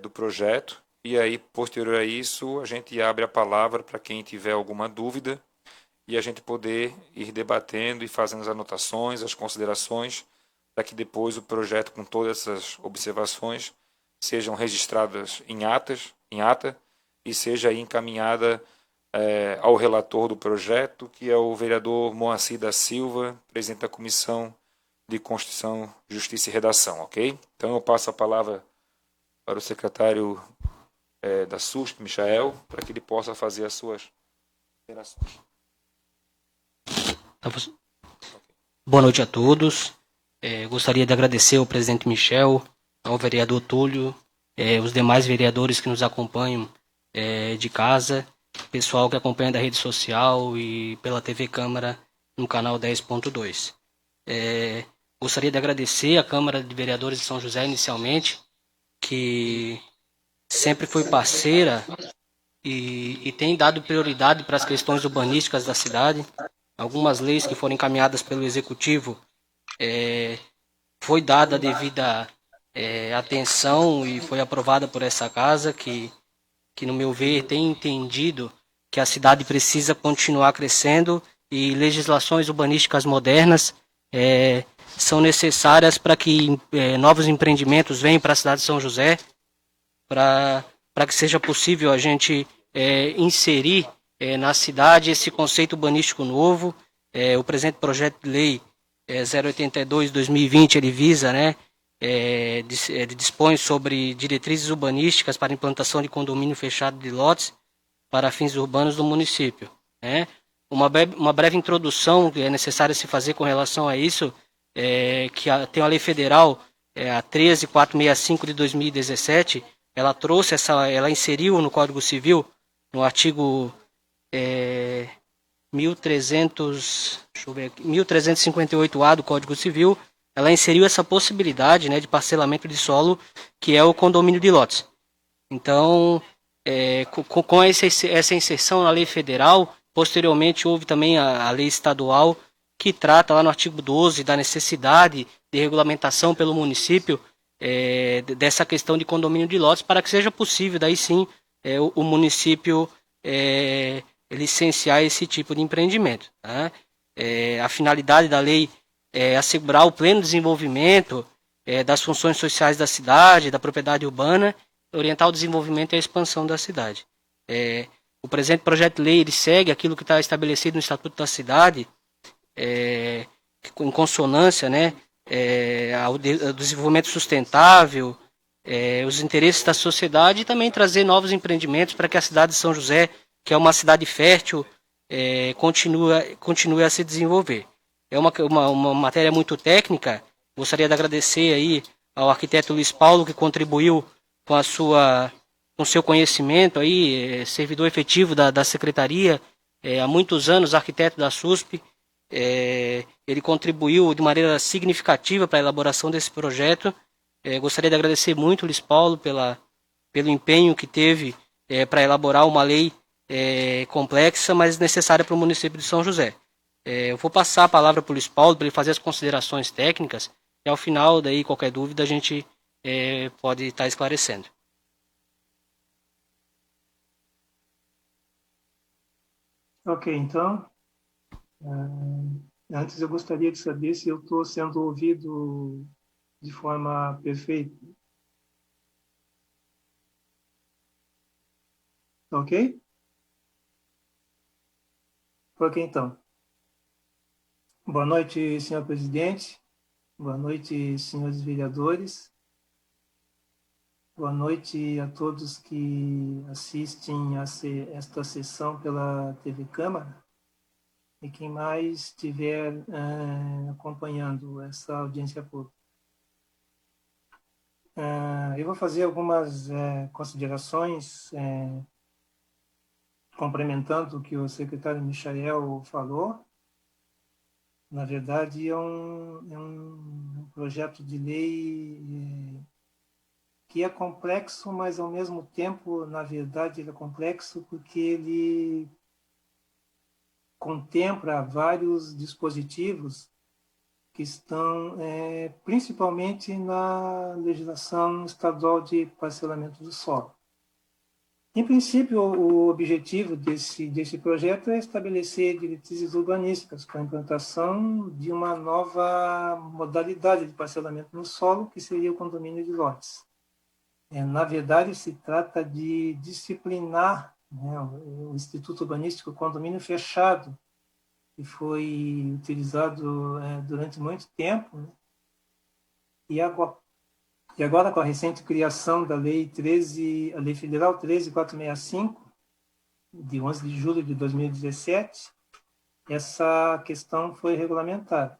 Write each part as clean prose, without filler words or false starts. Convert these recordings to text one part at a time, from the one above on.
do projeto, e aí, posterior a isso, a gente abre a palavra para quem tiver alguma dúvida e a gente poder ir debatendo e fazendo as anotações, as considerações, para que depois o projeto, com todas essas observações, sejam registradas em ata, e seja aí encaminhada ao relator do projeto, que é o vereador Moacir da Silva, presidente da Comissão de Constituição, Justiça e Redação, ok? Então eu passo a palavra para o secretário da SUSP, Michael, para que ele possa fazer as suas considerações. Boa noite a todos. Gostaria de agradecer ao presidente Michel, ao vereador Túlio, os demais vereadores que nos acompanham de casa, pessoal que acompanha da rede social e pela TV Câmara no canal 10.2. Gostaria de agradecer à Câmara de Vereadores de São José inicialmente, que sempre foi parceira e tem dado prioridade para as questões urbanísticas da cidade. Algumas leis que foram encaminhadas pelo Executivo foi dada a devida atenção e foi aprovada por essa casa, que no meu ver tem entendido que a cidade precisa continuar crescendo e legislações urbanísticas modernas são necessárias para que novos empreendimentos venham para a cidade de São José, para que seja possível a gente inserir na cidade esse conceito urbanístico novo. O presente projeto de lei 082/2020 ele visa, ele dispõe sobre diretrizes urbanísticas para implantação de condomínio fechado de lotes para fins urbanos do município. Uma breve introdução que é necessária se fazer com relação a isso, que tem a lei federal, a 13465 de 2017, ela inseriu no Código Civil, no artigo 1358A do Código Civil, ela inseriu essa possibilidade de parcelamento de solo, que é o condomínio de lotes. Então, com essa inserção na lei federal, posteriormente houve também a lei estadual, que trata lá no artigo 12 da necessidade de regulamentação pelo município dessa questão de condomínio de lotes, para que seja possível, daí sim, o município licenciar esse tipo de empreendimento. Tá? A finalidade da lei é assegurar o pleno desenvolvimento das funções sociais da cidade, da propriedade urbana, orientar o desenvolvimento e a expansão da cidade. O presente projeto de lei ele segue aquilo que está estabelecido no Estatuto da Cidade, em consonância ao desenvolvimento sustentável, os interesses da sociedade, e também trazer novos empreendimentos para que a cidade de São José, que é uma cidade fértil, continue a se desenvolver. É uma matéria muito técnica. Gostaria de agradecer aí ao arquiteto Luiz Paulo, que contribuiu com seu conhecimento aí, servidor efetivo da secretaria, há muitos anos arquiteto da SUSP. Ele contribuiu de maneira significativa para a elaboração desse projeto. Gostaria de agradecer muito, Luiz Paulo, pelo empenho que teve para elaborar uma lei complexa, mas necessária para o município de São José. Eu vou passar a palavra para o Luiz Paulo, para ele fazer as considerações técnicas, e ao final, daí, qualquer dúvida, a gente pode estar esclarecendo. Ok, então, antes eu gostaria de saber se eu estou sendo ouvido de forma perfeita. Ok? Ok, então. Boa noite, senhor presidente. Boa noite, senhores vereadores. Boa noite a todos que assistem a esta sessão pela TV Câmara e quem mais estiver acompanhando essa audiência pública. Eu vou fazer algumas considerações complementando o que o secretário Michael falou. Na verdade, é um projeto de lei que é complexo, mas ao mesmo tempo, na verdade, ele é complexo porque ele contempla vários dispositivos que estão principalmente na legislação estadual de parcelamento do solo. Em princípio, o objetivo desse projeto é estabelecer diretrizes urbanísticas para a implantação de uma nova modalidade de parcelamento no solo, que seria o condomínio de lotes. Na verdade, se trata de disciplinar, né, o Instituto Urbanístico Condomínio Fechado, que foi utilizado durante muito tempo, né? E agora, com a recente criação da Lei a Lei Federal 13.465, de 11 de julho de 2017, essa questão foi regulamentada.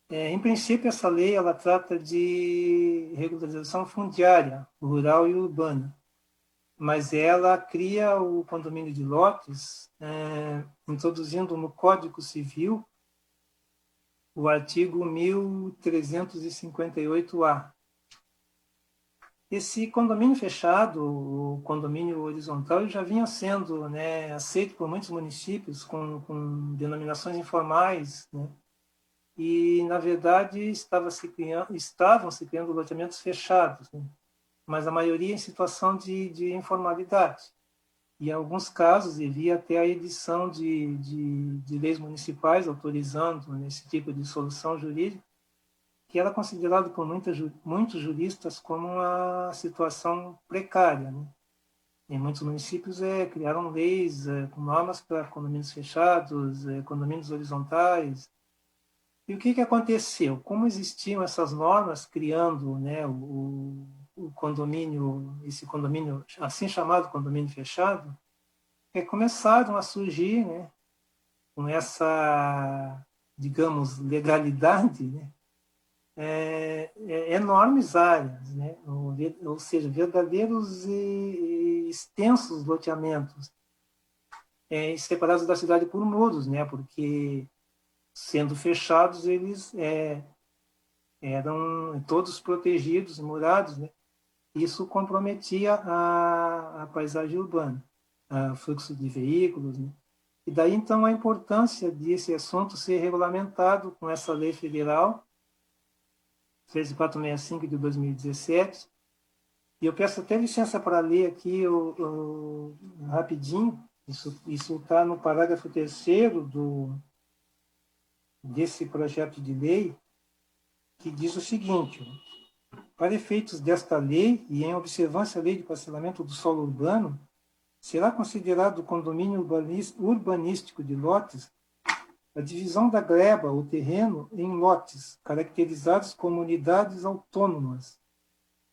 Em princípio, essa lei ela trata de regularização fundiária, rural e urbana, mas ela cria o condomínio de lotes, introduzindo no Código Civil o artigo 1358-A. Esse condomínio fechado, o condomínio horizontal, já vinha sendo, né, aceito por muitos municípios com denominações informais, né, e, na verdade, estavam se criando loteamentos fechados, né, mas a maioria em situação de informalidade. E, em alguns casos, havia até a edição de leis municipais autorizando esse tipo de solução jurídica, que era considerado por muitos juristas como uma situação precária, né? Em muitos municípios criaram leis com normas para condomínios fechados, condomínios horizontais. E o que aconteceu? Como existiam essas normas criando, né, o condomínio, esse condomínio, assim chamado condomínio fechado, começaram a surgir, né, com essa, digamos, legalidade, né, enormes áreas, né? Ou seja, verdadeiros e extensos loteamentos, separados da cidade por muros, né? Porque, sendo fechados, eles eram todos protegidos, murados, né? Isso comprometia a paisagem urbana, o fluxo de veículos, né? E daí, então, a importância desse assunto ser regulamentado com essa lei federal 13465 de 2017. E eu peço até licença para ler aqui rapidinho. Isso está no parágrafo 3º desse projeto de lei, que diz o seguinte: para efeitos desta lei e em observância à lei de parcelamento do solo urbano, será considerado o condomínio urbanístico de lotes a divisão da gleba ou terreno em lotes, caracterizados como unidades autônomas,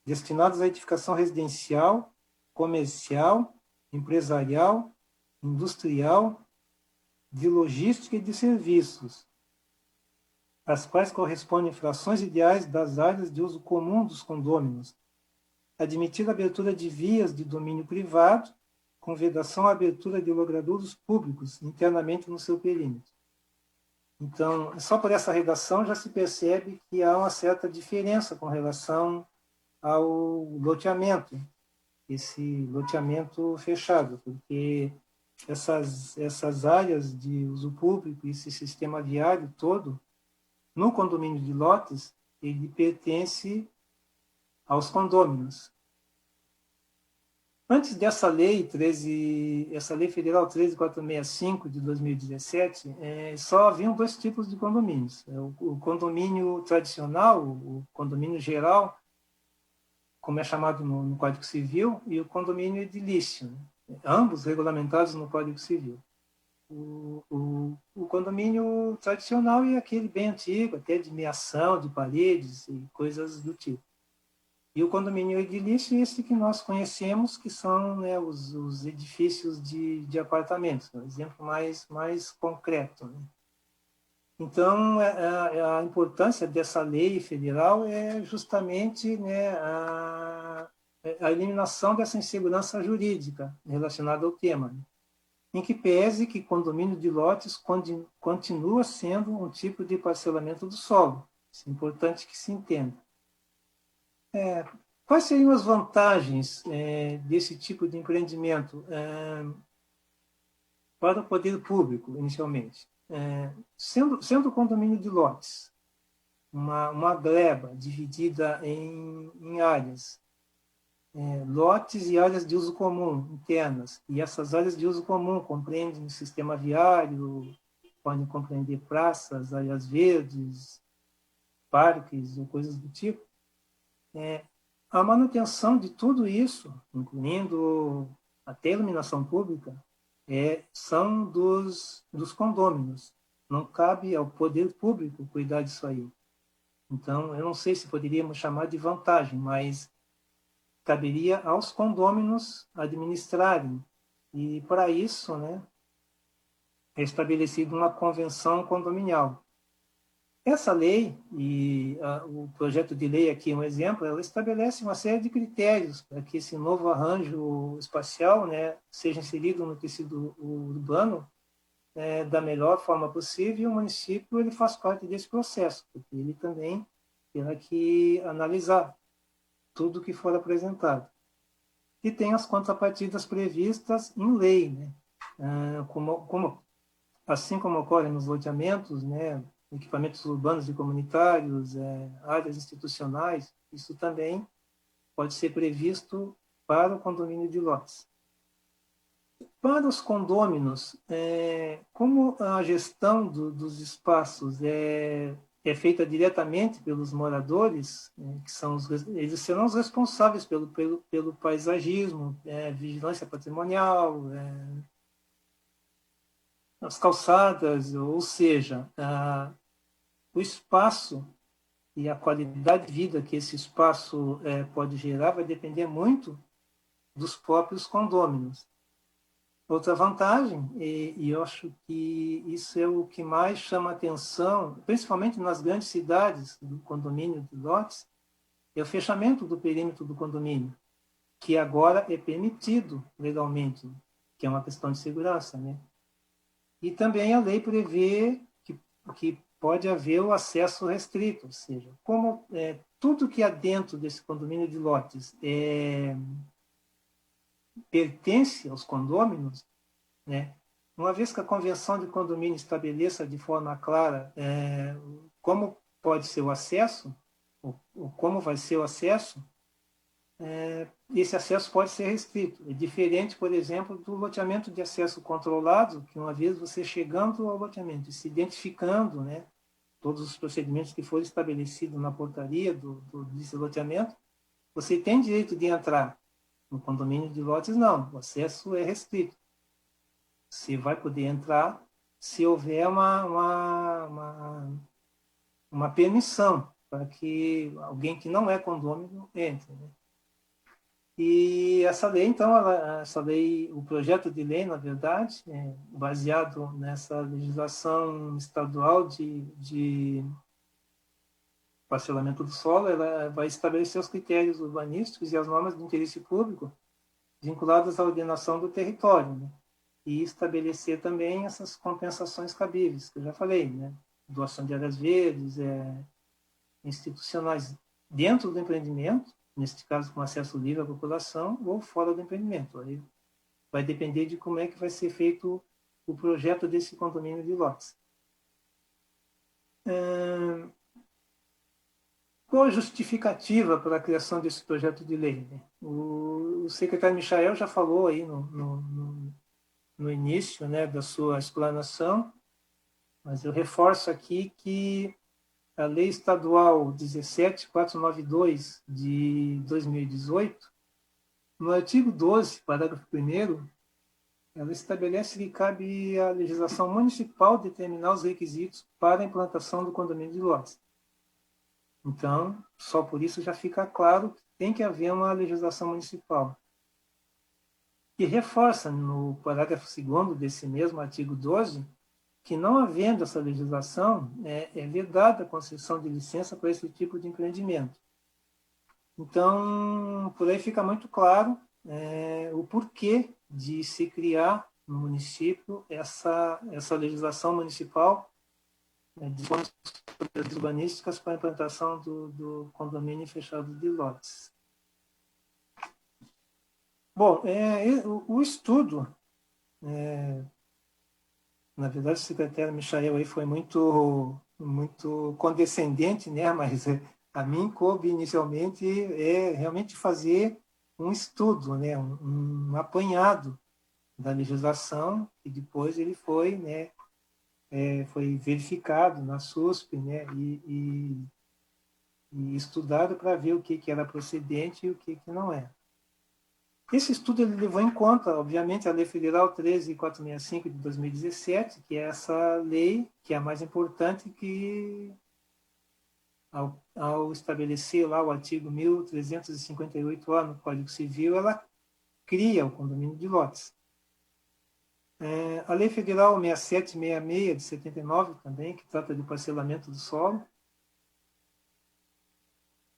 destinados à edificação residencial, comercial, empresarial, industrial, de logística e de serviços, às quais correspondem frações ideais das áreas de uso comum dos condôminos, admitida a abertura de vias de domínio privado, com vedação à abertura de logradouros públicos internamente no seu perímetro. Então, só por essa redação já se percebe que há uma certa diferença com relação ao loteamento, esse loteamento fechado, porque essas áreas de uso público, esse sistema viário todo, no condomínio de lotes, ele pertence aos condôminos. Antes dessa lei essa lei federal 13465 de 2017, só haviam dois tipos de condomínios: o condomínio tradicional, o condomínio geral, como é chamado no Código Civil, e o condomínio edilício, né? Ambos regulamentados no Código Civil. O condomínio tradicional é aquele bem antigo, até de meação, de paredes e coisas do tipo. E o condomínio edilício é esse que nós conhecemos, que são, né, os edifícios de apartamentos, um exemplo mais concreto, né? Então, a importância dessa lei federal é justamente, né, a eliminação dessa insegurança jurídica relacionada ao tema, né? Em que pese que condomínio de lotes continua sendo um tipo de parcelamento do solo. Isso é importante que se entenda. Quais seriam as vantagens desse tipo de empreendimento para o poder público, inicialmente? Sendo condomínio de lotes, uma gleba dividida em áreas, lotes e áreas de uso comum internas. E essas áreas de uso comum compreendem o sistema viário, podem compreender praças, áreas verdes, parques ou coisas do tipo. A manutenção de tudo isso, incluindo até a iluminação pública, são dos condôminos. Não cabe ao poder público cuidar disso aí. Então, eu não sei se poderíamos chamar de vantagem, mas caberia aos condôminos administrarem. E, para isso, né, é estabelecida uma convenção condominial. Essa lei, e o projeto de lei aqui é um exemplo, ela estabelece uma série de critérios para que esse novo arranjo espacial, né, seja inserido no tecido urbano da melhor forma possível, e o município ele faz parte desse processo, porque ele também terá que analisar tudo que for apresentado. E tem as contrapartidas previstas em lei, né? Assim como ocorre nos loteamentos, né, equipamentos urbanos e comunitários, áreas institucionais, isso também pode ser previsto para o condomínio de lotes. Para os condôminos, como a gestão dos espaços é feita diretamente pelos moradores, que eles serão os responsáveis pelo paisagismo, vigilância patrimonial, as calçadas, ou seja, o espaço e a qualidade de vida que esse espaço pode gerar vai depender muito dos próprios condôminos. Outra vantagem, e eu acho que isso é o que mais chama atenção, principalmente nas grandes cidades do condomínio de lotes, é o fechamento do perímetro do condomínio, que agora é permitido legalmente, que é uma questão de segurança, né? E também a lei prevê que pode haver o acesso restrito, ou seja, como tudo que há dentro desse condomínio de lotes pertence aos condôminos, né? Uma vez que a convenção de condomínio estabeleça de forma clara como pode ser o acesso, ou como vai ser o acesso, esse acesso pode ser restrito. É diferente, por exemplo, do loteamento de acesso controlado, que uma vez você chegando ao loteamento e se identificando, né, todos os procedimentos que foram estabelecidos na portaria desse loteamento, você tem direito de entrar. No condomínio de lotes, não. O acesso é restrito. Você vai poder entrar se houver uma permissão para que alguém que não é condômino entre, né? E essa lei, então, o projeto de lei, na verdade, baseado nessa legislação estadual de parcelamento do solo, ela vai estabelecer os critérios urbanísticos e as normas de interesse público vinculadas à ordenação do território, né? E estabelecer também essas compensações cabíveis, que eu já falei, né? Doação de áreas verdes, institucionais dentro do empreendimento, neste caso com acesso livre à população, ou fora do empreendimento. Aí vai depender de como é que vai ser feito o projeto desse condomínio de lotes. Qual a justificativa para a criação desse projeto de lei? O secretário Michael já falou aí no início, né, da sua explanação, mas eu reforço aqui que a Lei Estadual 17.492 de 2018, no artigo 12, parágrafo 1º, ela estabelece que cabe à legislação municipal determinar os requisitos para a implantação do condomínio de lotes. Então, só por isso já fica claro que tem que haver uma legislação municipal. E reforça no parágrafo 2º desse mesmo artigo 12, que não havendo essa legislação, é vedada a concessão de licença para esse tipo de empreendimento. Então, por aí fica muito claro o porquê de se criar no município essa legislação municipal de urbanísticas para a implantação do condomínio fechado de lotes. Bom, o estudo, na verdade, o secretário Michael aí foi muito muito condescendente, né? Mas a mim coube inicialmente realmente fazer um estudo, né? Um apanhado da legislação, e depois ele foi, né? Foi verificado na SUSP, né? E estudado para ver o que era procedente e o que não é. Esse estudo ele levou em conta, obviamente, a Lei Federal 13.465 de 2017, que é essa lei que é a mais importante, que ao estabelecer lá o artigo 1358A no Código Civil, ela cria o condomínio de lotes. A Lei Federal 6766 de 79 também, que trata de parcelamento do solo.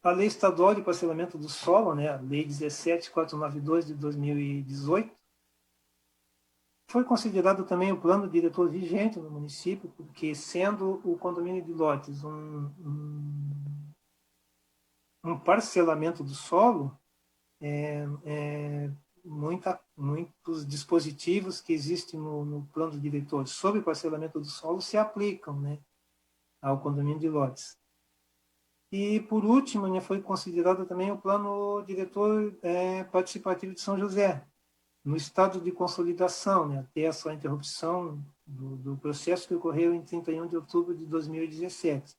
A Lei Estadual de Parcelamento do Solo, né, a Lei 17.492 de 2018, foi considerado também o plano diretor vigente no município, porque sendo o condomínio de lotes um parcelamento do solo, muitos dispositivos que existem no plano diretor sobre parcelamento do solo se aplicam, né, ao condomínio de lotes. E, por último, né, foi considerado também o plano diretor participativo de São José, no estado de consolidação, né, até a sua interrupção do processo que ocorreu em 31 de outubro de 2017.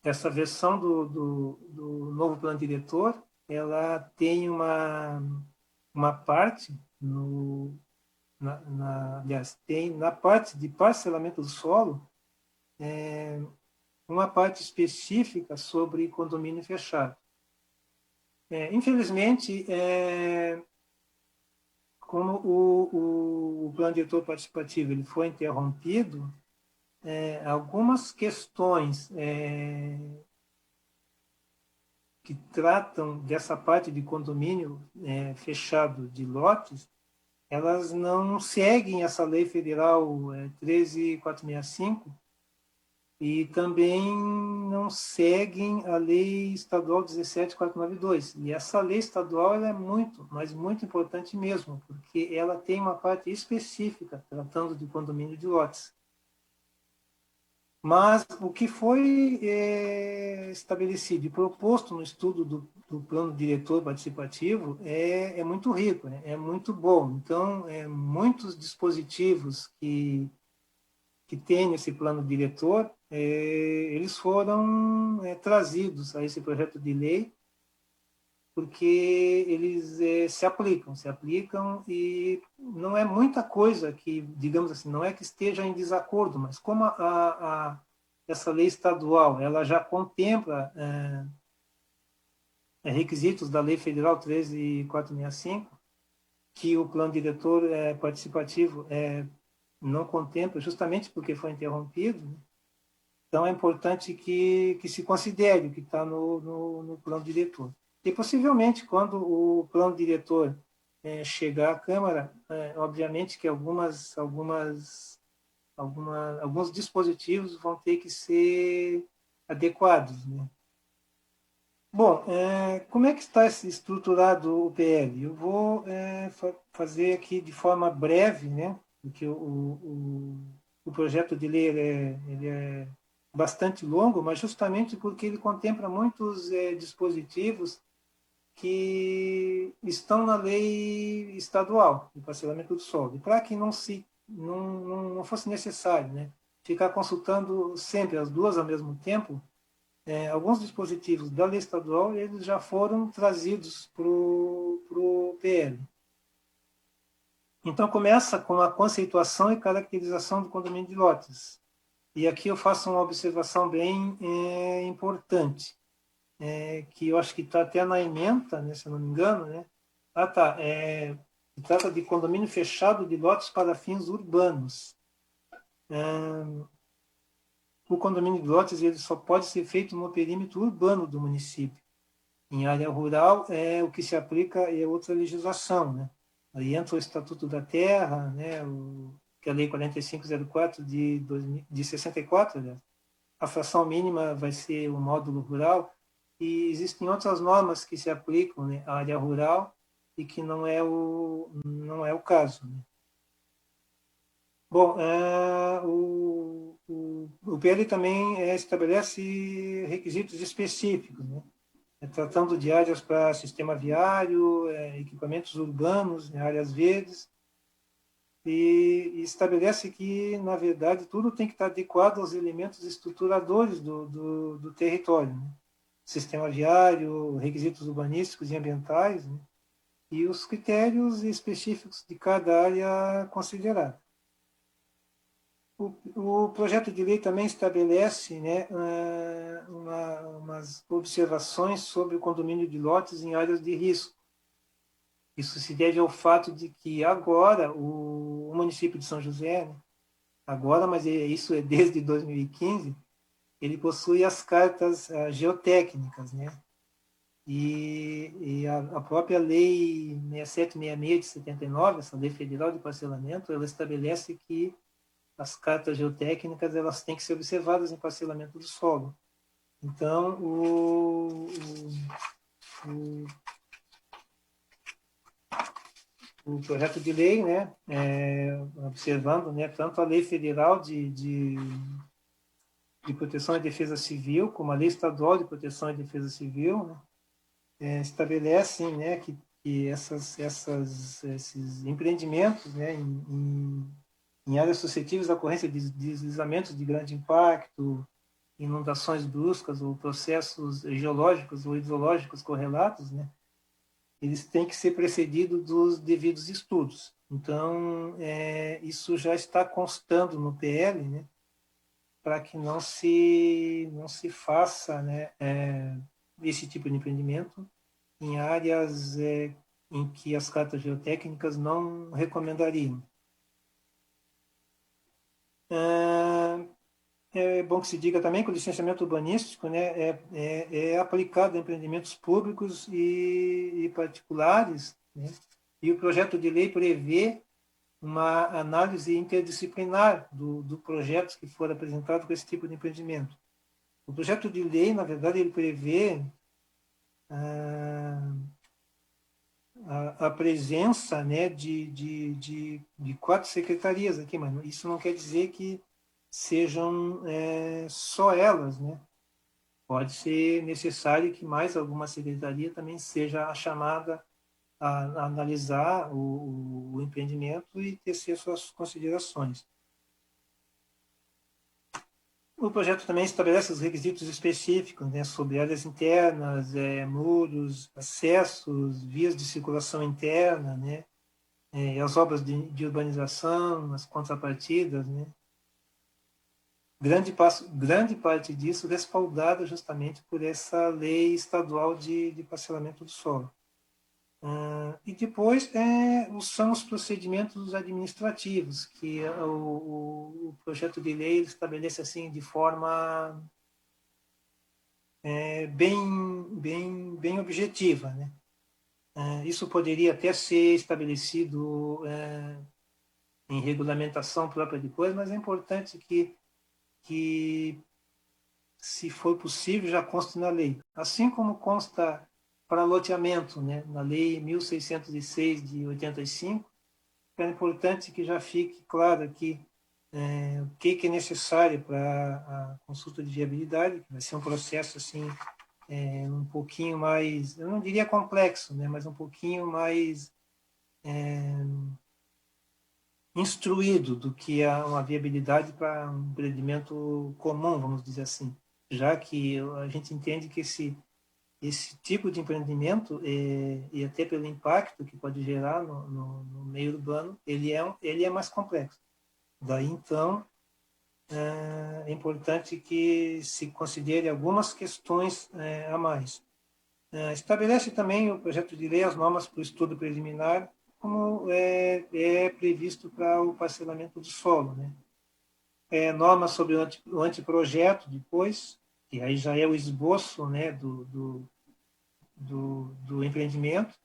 Essa versão do novo plano diretor, ela tem uma parte, aliás, tem na parte de parcelamento do solo, uma parte específica sobre condomínio fechado. Infelizmente, como o plano diretor participativo ele foi interrompido, algumas questões que tratam dessa parte de condomínio fechado de lotes, elas não seguem essa Lei Federal 13.465 e também não seguem a Lei Estadual 17.492. E essa lei estadual ela é muito, mas muito importante mesmo, porque ela tem uma parte específica tratando de condomínio de lotes. Mas o que foi estabelecido e proposto no estudo do plano diretor participativo é muito rico, né? É muito bom. Então, muitos dispositivos que tem nesse plano diretor, eles foram trazidos a esse projeto de lei, porque eles se aplicam e não é muita coisa que, digamos assim, não é que esteja em desacordo, mas como essa lei estadual ela já contempla requisitos da Lei Federal 13.465, que o plano diretor participativo não contempla, justamente porque foi interrompido, né? Então, é importante que se considere o que está no plano diretor. E, possivelmente, quando o plano diretor chegar à Câmara, obviamente que alguns dispositivos vão ter que ser adequados, né? Bom, como é que está estruturado o PL? Eu vou fazer aqui de forma breve, né? Porque o projeto de lei ele é bastante longo, mas justamente porque ele contempla muitos dispositivos que estão na lei estadual de parcelamento do solo. E para que não fosse necessário, né, ficar consultando sempre as duas ao mesmo tempo, alguns dispositivos da lei estadual eles já foram trazidos para o PL. Então, começa com a conceituação e caracterização do condomínio de lotes. E aqui eu faço uma observação bem importante, que eu acho que está até na ementa, né, se eu não me engano, né? Trata de condomínio fechado de lotes para fins urbanos. O condomínio de lotes ele só pode ser feito no perímetro urbano do município. Em área rural, o que se aplica é outra legislação, né? Aí entra o Estatuto da Terra, né, que é a Lei 4504 de 64, né? A fração mínima vai ser o módulo rural, e existem outras normas que se aplicam, né, à área rural e que não é o caso, né? Bom, o PL também estabelece requisitos específicos, né? Tratando de áreas para sistema viário, equipamentos urbanos, né, áreas verdes, e estabelece que, na verdade, tudo tem que estar adequado aos elementos estruturadores do território, né? Sistema viário, requisitos urbanísticos e ambientais, né? E os critérios específicos de cada área considerada. O projeto de lei também estabelece, né, umas observações sobre o condomínio de lotes em áreas de risco. Isso se deve ao fato de que agora o município de São José, né, agora, mas isso é desde 2015, ele possui as cartas geotécnicas, né? E a própria lei 6766 de 79, essa lei federal de parcelamento, ela estabelece que as cartas geotécnicas elas têm que ser observadas em parcelamento do solo. Então, o projeto de lei, né, observando, né, tanto a lei federal de proteção e defesa civil, como a lei estadual de proteção e defesa civil, né, estabelecem, né, que esses empreendimentos, né, em áreas suscetíveis à ocorrência de deslizamentos de grande impacto, inundações bruscas ou processos geológicos ou hidrológicos correlatos, né, eles têm que ser precedidos dos devidos estudos. Então, isso já está constando no PL, né, para que não se faça, né, esse tipo de empreendimento em áreas em que as cartas geotécnicas não recomendariam. É bom que se diga também que o licenciamento urbanístico, né, é aplicado a empreendimentos públicos e particulares, né, e o projeto de lei prevê uma análise interdisciplinar do projeto que for apresentado com esse tipo de empreendimento. O projeto de lei, na verdade, ele prevê a presença, né, de 4 secretarias aqui, mas isso não quer dizer que sejam só elas, né? Pode ser necessário que mais alguma secretaria também seja a chamada a analisar o empreendimento e tecer suas considerações. O projeto também estabelece os requisitos específicos, né, sobre áreas internas, muros, acessos, vias de circulação interna, né, as obras de urbanização, as contrapartidas, né. Grande parte disso respaldada justamente por essa lei estadual de parcelamento do solo. E depois são os procedimentos administrativos, que o projeto de lei estabelece assim de forma bem objetiva, né? Isso poderia até ser estabelecido em regulamentação própria depois, mas é importante que se for possível, já conste na lei. Assim como consta para loteamento, né, na Lei 1606 de 85, é importante que já fique claro aqui o que é necessário para a consulta de viabilidade, que vai ser um processo assim um pouquinho mais, eu não diria complexo, né, mas um pouquinho mais instruído do que uma viabilidade para um empreendimento comum, vamos dizer assim, já que a gente entende que esse tipo de empreendimento, e até pelo impacto que pode gerar no meio urbano, ele é mais complexo. Daí, então, é importante que se considere algumas questões a mais. Estabelece também o projeto de lei as normas para o estudo preliminar, como é previsto para o parcelamento do solo, né? Normas sobre o anteprojeto depois, que aí já é o esboço, né, do empreendimento,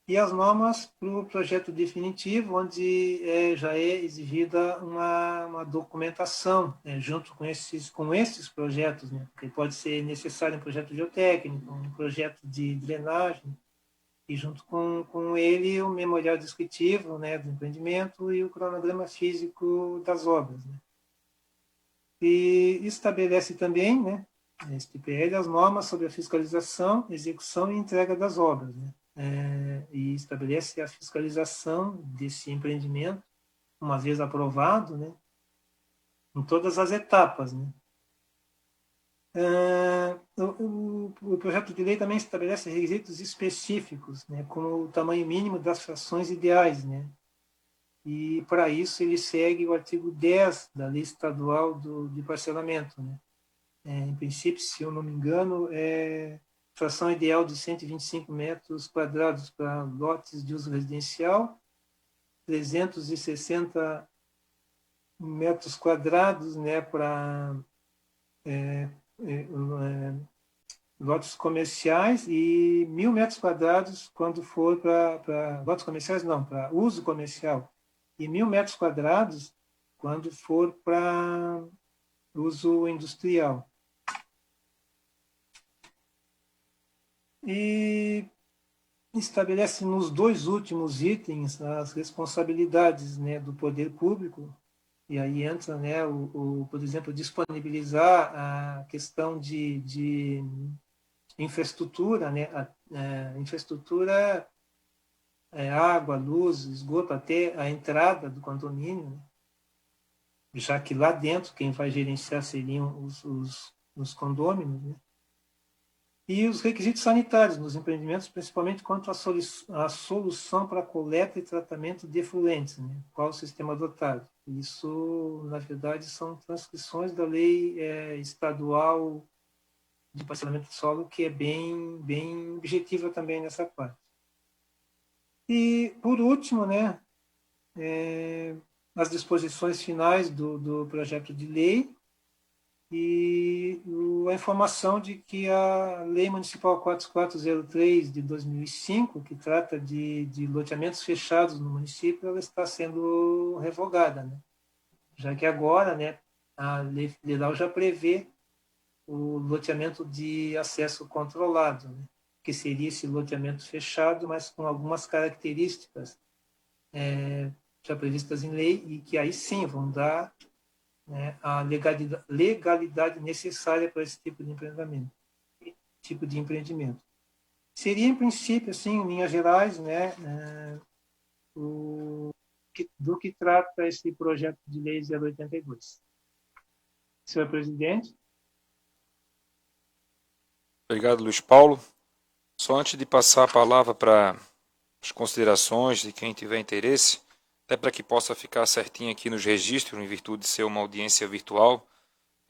e as normas para o projeto definitivo, onde já é exigida uma documentação, né, junto com esses projetos, né, porque pode ser necessário um projeto geotécnico, um projeto de drenagem, e junto com ele o memorial descritivo, né, do empreendimento e o cronograma físico das obras, né. e estabelece também, né, este PL, as normas sobre a fiscalização, execução e entrega das obras, né, e estabelece a fiscalização desse empreendimento, uma vez aprovado, né, em todas as etapas, né. O projeto de lei também estabelece requisitos específicos, né, como o tamanho mínimo das frações ideais, né, e para isso ele segue o artigo 10 da Lei Estadual de Parcelamento, né. Em princípio, se eu não me engano, fração ideal de 125 metros quadrados para lotes de uso residencial, 360 metros quadrados, né, para lotes comerciais e 1.000 metros quadrados quando for para lotes comerciais, não, para uso comercial, e 1.000 metros quadrados quando for para uso industrial. E estabelece nos dois últimos itens as responsabilidades, né, do poder público, e aí entra, né, por exemplo, disponibilizar a questão de infraestrutura, né, infraestrutura, água, luz, esgoto, até a entrada do condomínio, né, já que lá dentro quem vai gerenciar seriam os condôminos, né. E os requisitos sanitários nos empreendimentos, principalmente quanto à solução para coleta e tratamento de efluentes, né? Qual o sistema adotado. Isso, na verdade, são transcrições da lei estadual de parcelamento de solo, que é bem objetiva também nessa parte. E, por último, né, as disposições finais do projeto de lei, e a informação de que a Lei Municipal 4403 de 2005, que trata de loteamentos fechados no município, ela está sendo revogada, né? Já que agora, né, a Lei Federal já prevê o loteamento de acesso controlado, né, que seria esse loteamento fechado, mas com algumas características já previstas em lei e que aí sim vão dar, né, a legalidade necessária para esse tipo de empreendimento. Seria, em princípio, assim, em linhas gerais, né, do que trata esse projeto de lei 082. Senhor presidente. Obrigado, Luiz Paulo. Só antes de passar a palavra para as considerações de quem tiver interesse, até para que possa ficar certinho aqui nos registros, em virtude de ser uma audiência virtual,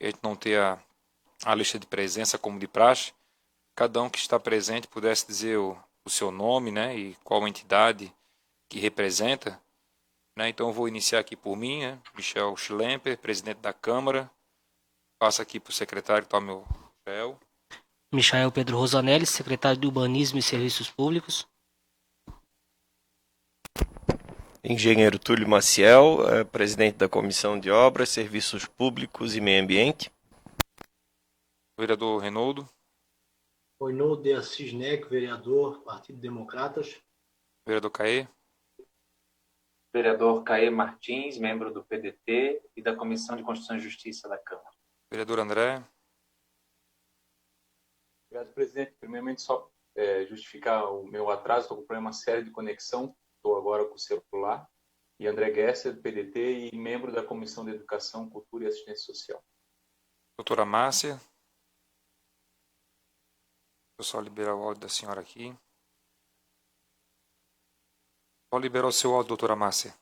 e a gente não ter a lista de presença como de praxe, cada um que está presente pudesse dizer o seu nome, né, e qual entidade que representa, né. Então eu vou iniciar aqui por mim, né, Michel Schlemper, presidente da Câmara. Passa aqui para o secretário que está ao meu papel. Michael Pedro Rosanelli, secretário de Urbanismo e Serviços Públicos. Engenheiro Túlio Maciel, presidente da Comissão de Obras, Serviços Públicos e Meio Ambiente. Vereador Renoldo. Reinaldo de Assis Neco, vereador, Partido Democratas. Vereador Caê. Vereador Caê Martins, membro do PDT e da Comissão de Constituição e Justiça da Câmara. Vereador André. Obrigado, presidente. Primeiramente, só justificar o meu atraso, estou com problema sério de conexão, estou agora com o celular. E André Gesser, do PDT e membro da Comissão de Educação, Cultura e Assistência Social. Doutora Márcia. Vou só liberar o áudio da senhora aqui. Pode liberar o seu áudio, doutora Márcia.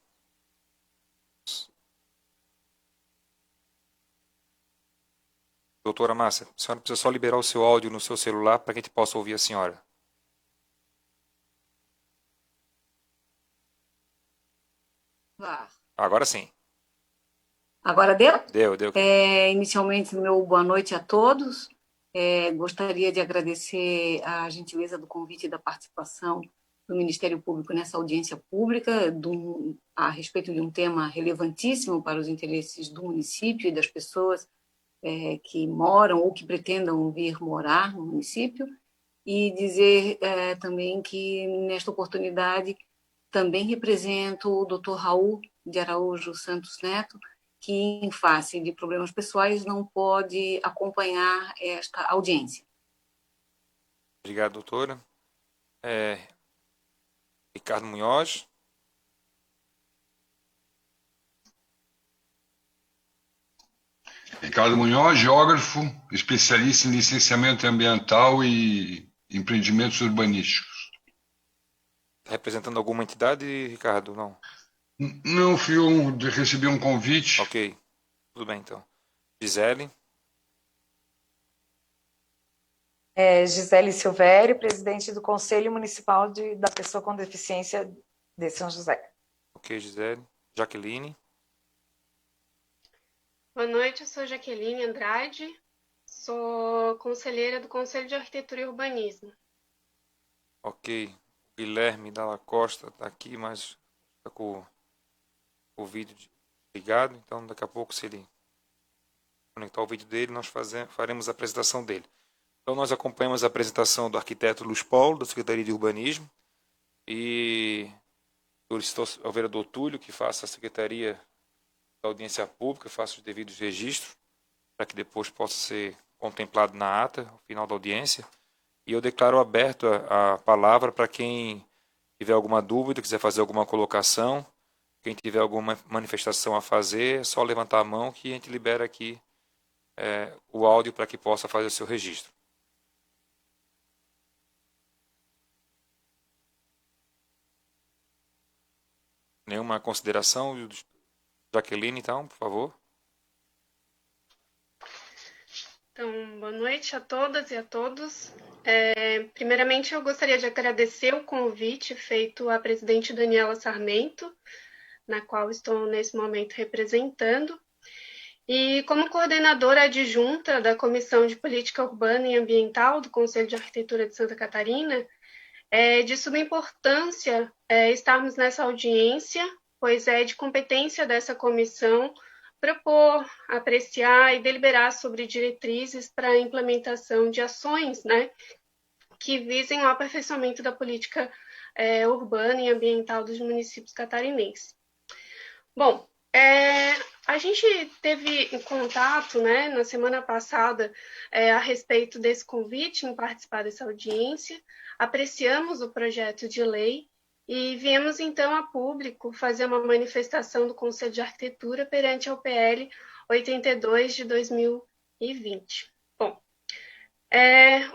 Doutora Márcia, a senhora precisa só liberar o seu áudio no seu celular para que a gente possa ouvir a senhora. Agora sim. Agora deu? Deu. Inicialmente, meu boa noite a todos. Gostaria de agradecer a gentileza do convite e da participação do Ministério Público nessa audiência pública a respeito de um tema relevantíssimo para os interesses do município e das pessoas que moram ou que pretendam vir morar no município, e dizer também que, nesta oportunidade, também represento o Dr. Raul de Araújo Santos Neto, que, em face de problemas pessoais, não pode acompanhar esta audiência. Obrigado, doutora. Ricardo Munhoz. Ricardo Munhoz, geógrafo, especialista em licenciamento ambiental e empreendimentos urbanísticos. Representando alguma entidade, Ricardo? Não. Não, recebi um convite. Ok, tudo bem então. Gisele. Gisele Silvério, presidente do Conselho Municipal da Pessoa com Deficiência de São José. Ok, Gisele. Jaqueline. Boa noite, eu sou Jaqueline Andrade, sou conselheira do Conselho de Arquitetura e Urbanismo. Ok. Guilherme Dalla Costa está aqui, mas está com o vídeo ligado, então daqui a pouco, se ele conectar o vídeo dele, nós faremos a apresentação dele. Então nós acompanhamos a apresentação do arquiteto Luiz Paulo, da Secretaria de Urbanismo, e solicitou ao vereador Túlio que faça a Secretaria da Audiência Pública, faça os devidos registros, para que depois possa ser contemplado na ata, ao final da audiência. E eu declaro aberto a palavra para quem tiver alguma dúvida, quiser fazer alguma colocação, quem tiver alguma manifestação a fazer, é só levantar a mão que a gente libera aqui o áudio para que possa fazer o seu registro. Nenhuma consideração? Jaqueline, então, por favor. Então, boa noite a todas e a todos. Primeiramente, eu gostaria de agradecer o convite feito à presidente Daniela Sarmento, na qual estou nesse momento representando. E como coordenadora adjunta da Comissão de Política Urbana e Ambiental do Conselho de Arquitetura de Santa Catarina, é de suma importância estarmos nessa audiência, pois é de competência dessa comissão propor, apreciar e deliberar sobre diretrizes para a implementação de ações, que visem o aperfeiçoamento da política urbana e ambiental dos municípios catarinenses. Bom, a gente teve contato, na semana passada, a respeito desse convite em participar dessa audiência, apreciamos o projeto de lei e viemos, então, a público fazer uma manifestação do Conselho de Arquitetura perante a PL 82 de 2020. Bom,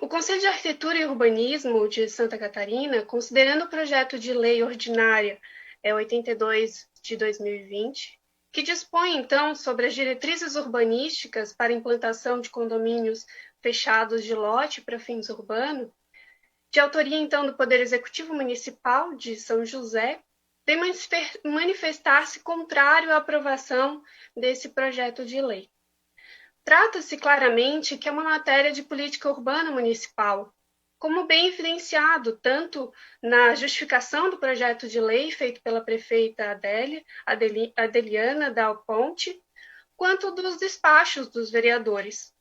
o Conselho de Arquitetura e Urbanismo de Santa Catarina, considerando o projeto de lei ordinária 82 de 2020, que dispõe, então, sobre as diretrizes urbanísticas para implantação de condomínios fechados de lote para fins urbanos, de autoria, então, do Poder Executivo Municipal de São José, vem manifestar-se contrário à aprovação desse projeto de lei. Trata-se claramente que é uma matéria de política urbana municipal, como bem evidenciado tanto na justificação do projeto de lei feito pela prefeita Adeliana Dal Ponte, quanto dos despachos dos vereadores.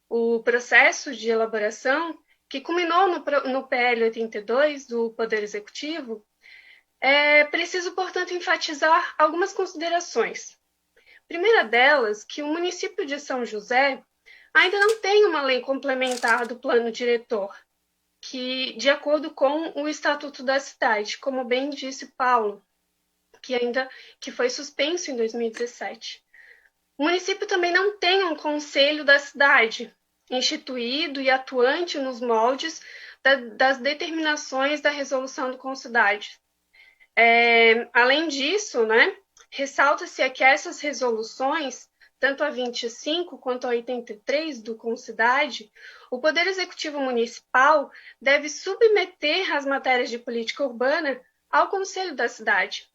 O processo de elaboração, que culminou no PL 82 do Poder Executivo, é preciso, portanto, enfatizar algumas considerações. Primeira delas, que o município de São José ainda não tem uma lei complementar do plano diretor, que, de acordo com o Estatuto da Cidade, como bem disse Paulo, que foi suspenso em 2017. O município também não tem um conselho da cidade, instituído e atuante nos moldes das determinações da resolução do Concidade. Além disso, ressalta-se que essas resoluções, tanto a 25 quanto a 83 do Concidade, o Poder Executivo Municipal deve submeter as matérias de política urbana ao Conselho da Cidade.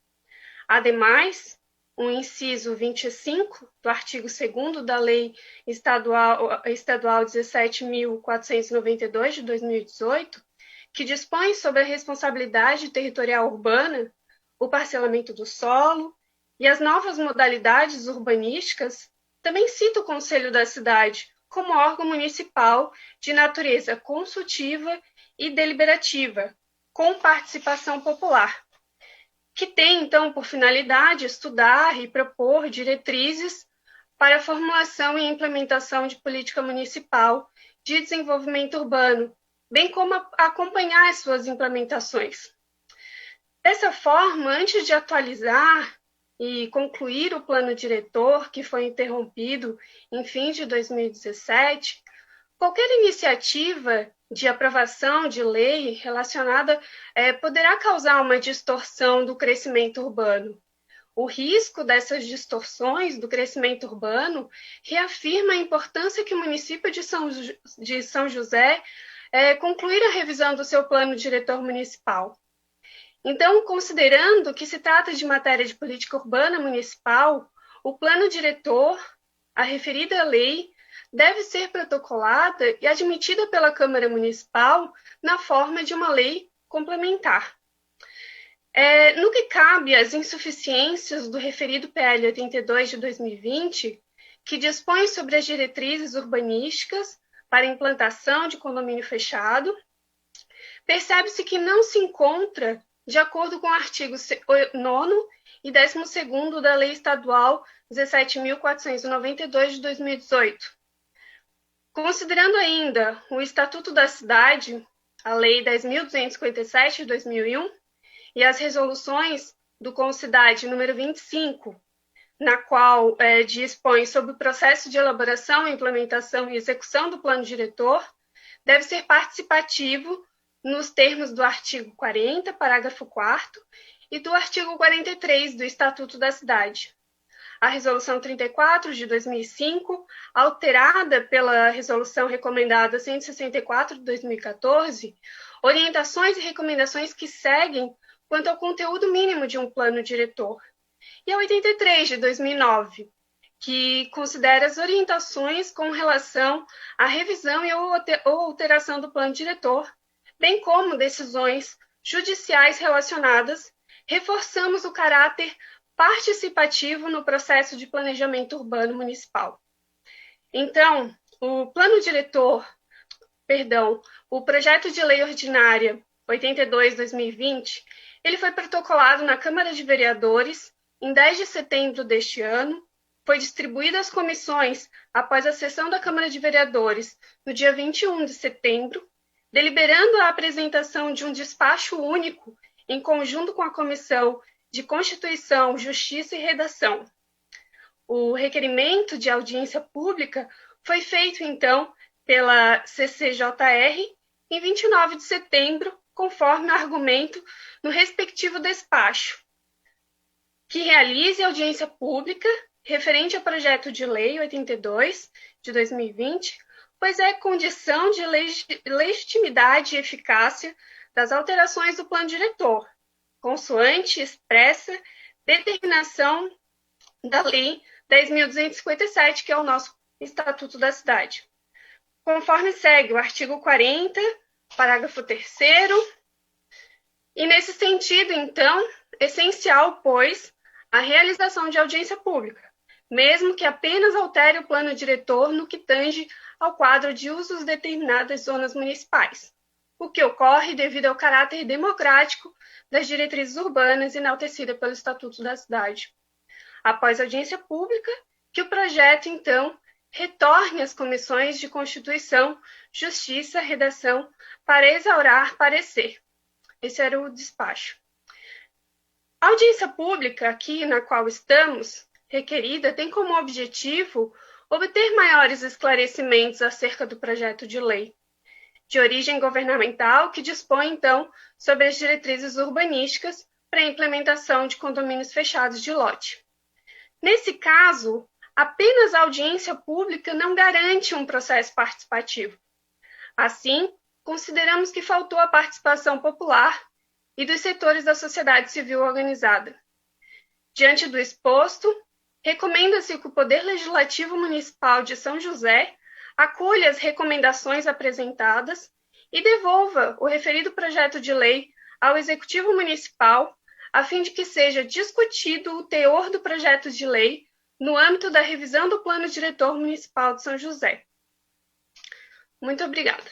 Ademais, o inciso 25 do artigo 2º da Lei Estadual 17.492 de 2018, que dispõe sobre a responsabilidade territorial urbana, o parcelamento do solo e as novas modalidades urbanísticas, também cita o Conselho da Cidade como órgão municipal de natureza consultiva e deliberativa, com participação popular, que tem, então, por finalidade estudar e propor diretrizes para a formulação e implementação de política municipal de desenvolvimento urbano, bem como acompanhar as suas implementações. Dessa forma, antes de atualizar e concluir o plano diretor, que foi interrompido em fim de 2017, qualquer iniciativa de aprovação de lei relacionada poderá causar uma distorção do crescimento urbano. O risco dessas distorções do crescimento urbano reafirma a importância que o município de São José concluir a revisão do seu plano diretor municipal. Então, considerando que se trata de matéria de política urbana municipal, o plano diretor, a referida lei, deve ser protocolada e admitida pela Câmara Municipal na forma de uma lei complementar. No que cabe às insuficiências do referido PL 82 de 2020, que dispõe sobre as diretrizes urbanísticas para a implantação de condomínio fechado, percebe-se que não se encontra de acordo com o artigo 9º e 12º da Lei Estadual 17.492 de 2018. Considerando ainda o Estatuto da Cidade, a Lei 10.257 de 2001, e as resoluções do Concidade número 25, na qual dispõe sobre o processo de elaboração, implementação e execução do plano diretor, deve ser participativo nos termos do artigo 40, parágrafo 4º, e do artigo 43 do Estatuto da Cidade. A Resolução 34 de 2005, alterada pela Resolução Recomendada 164 de 2014, orientações e recomendações que seguem quanto ao conteúdo mínimo de um plano diretor. E a 83 de 2009, que considera as orientações com relação à revisão e ou alteração do plano diretor, bem como decisões judiciais relacionadas, reforçamos o caráter participativo no processo de planejamento urbano municipal. Então, o projeto de lei ordinária 82/2020, ele foi protocolado na Câmara de Vereadores em 10 de setembro deste ano, foi distribuído às comissões após a sessão da Câmara de Vereadores no dia 21 de setembro, deliberando a apresentação de um despacho único em conjunto com a Comissão de Constituição, Justiça e Redação. O requerimento de audiência pública foi feito, então, pela CCJR em 29 de setembro, conforme o argumento no respectivo despacho, que realize audiência pública referente ao projeto de lei 82 de 2020, pois é condição de legitimidade e eficácia das alterações do plano diretor, consoante expressa determinação da Lei 10.257, que é o nosso Estatuto da Cidade. Conforme segue o artigo 40, parágrafo 3º, e nesse sentido, então, essencial, pois, a realização de audiência pública, mesmo que apenas altere o plano diretor no que tange ao quadro de usos determinadas zonas municipais, o que ocorre devido ao caráter democrático das diretrizes urbanas enaltecida pelo Estatuto da Cidade. Após a audiência pública, que o projeto, então, retorne às comissões de Constituição, Justiça, Redação, para exaurar parecer. Esse era o despacho. A audiência pública, aqui na qual estamos, requerida, tem como objetivo obter maiores esclarecimentos acerca do projeto de lei de origem governamental que dispõe, então, sobre as diretrizes urbanísticas para a implementação de condomínios fechados de lote. Nesse caso, apenas a audiência pública não garante um processo participativo. Assim, consideramos que faltou a participação popular e dos setores da sociedade civil organizada. Diante do exposto, recomenda-se que o Poder Legislativo Municipal de São José acolha as recomendações apresentadas e devolva o referido projeto de lei ao Executivo Municipal, a fim de que seja discutido o teor do projeto de lei no âmbito da revisão do Plano Diretor Municipal de São José. Muito obrigada.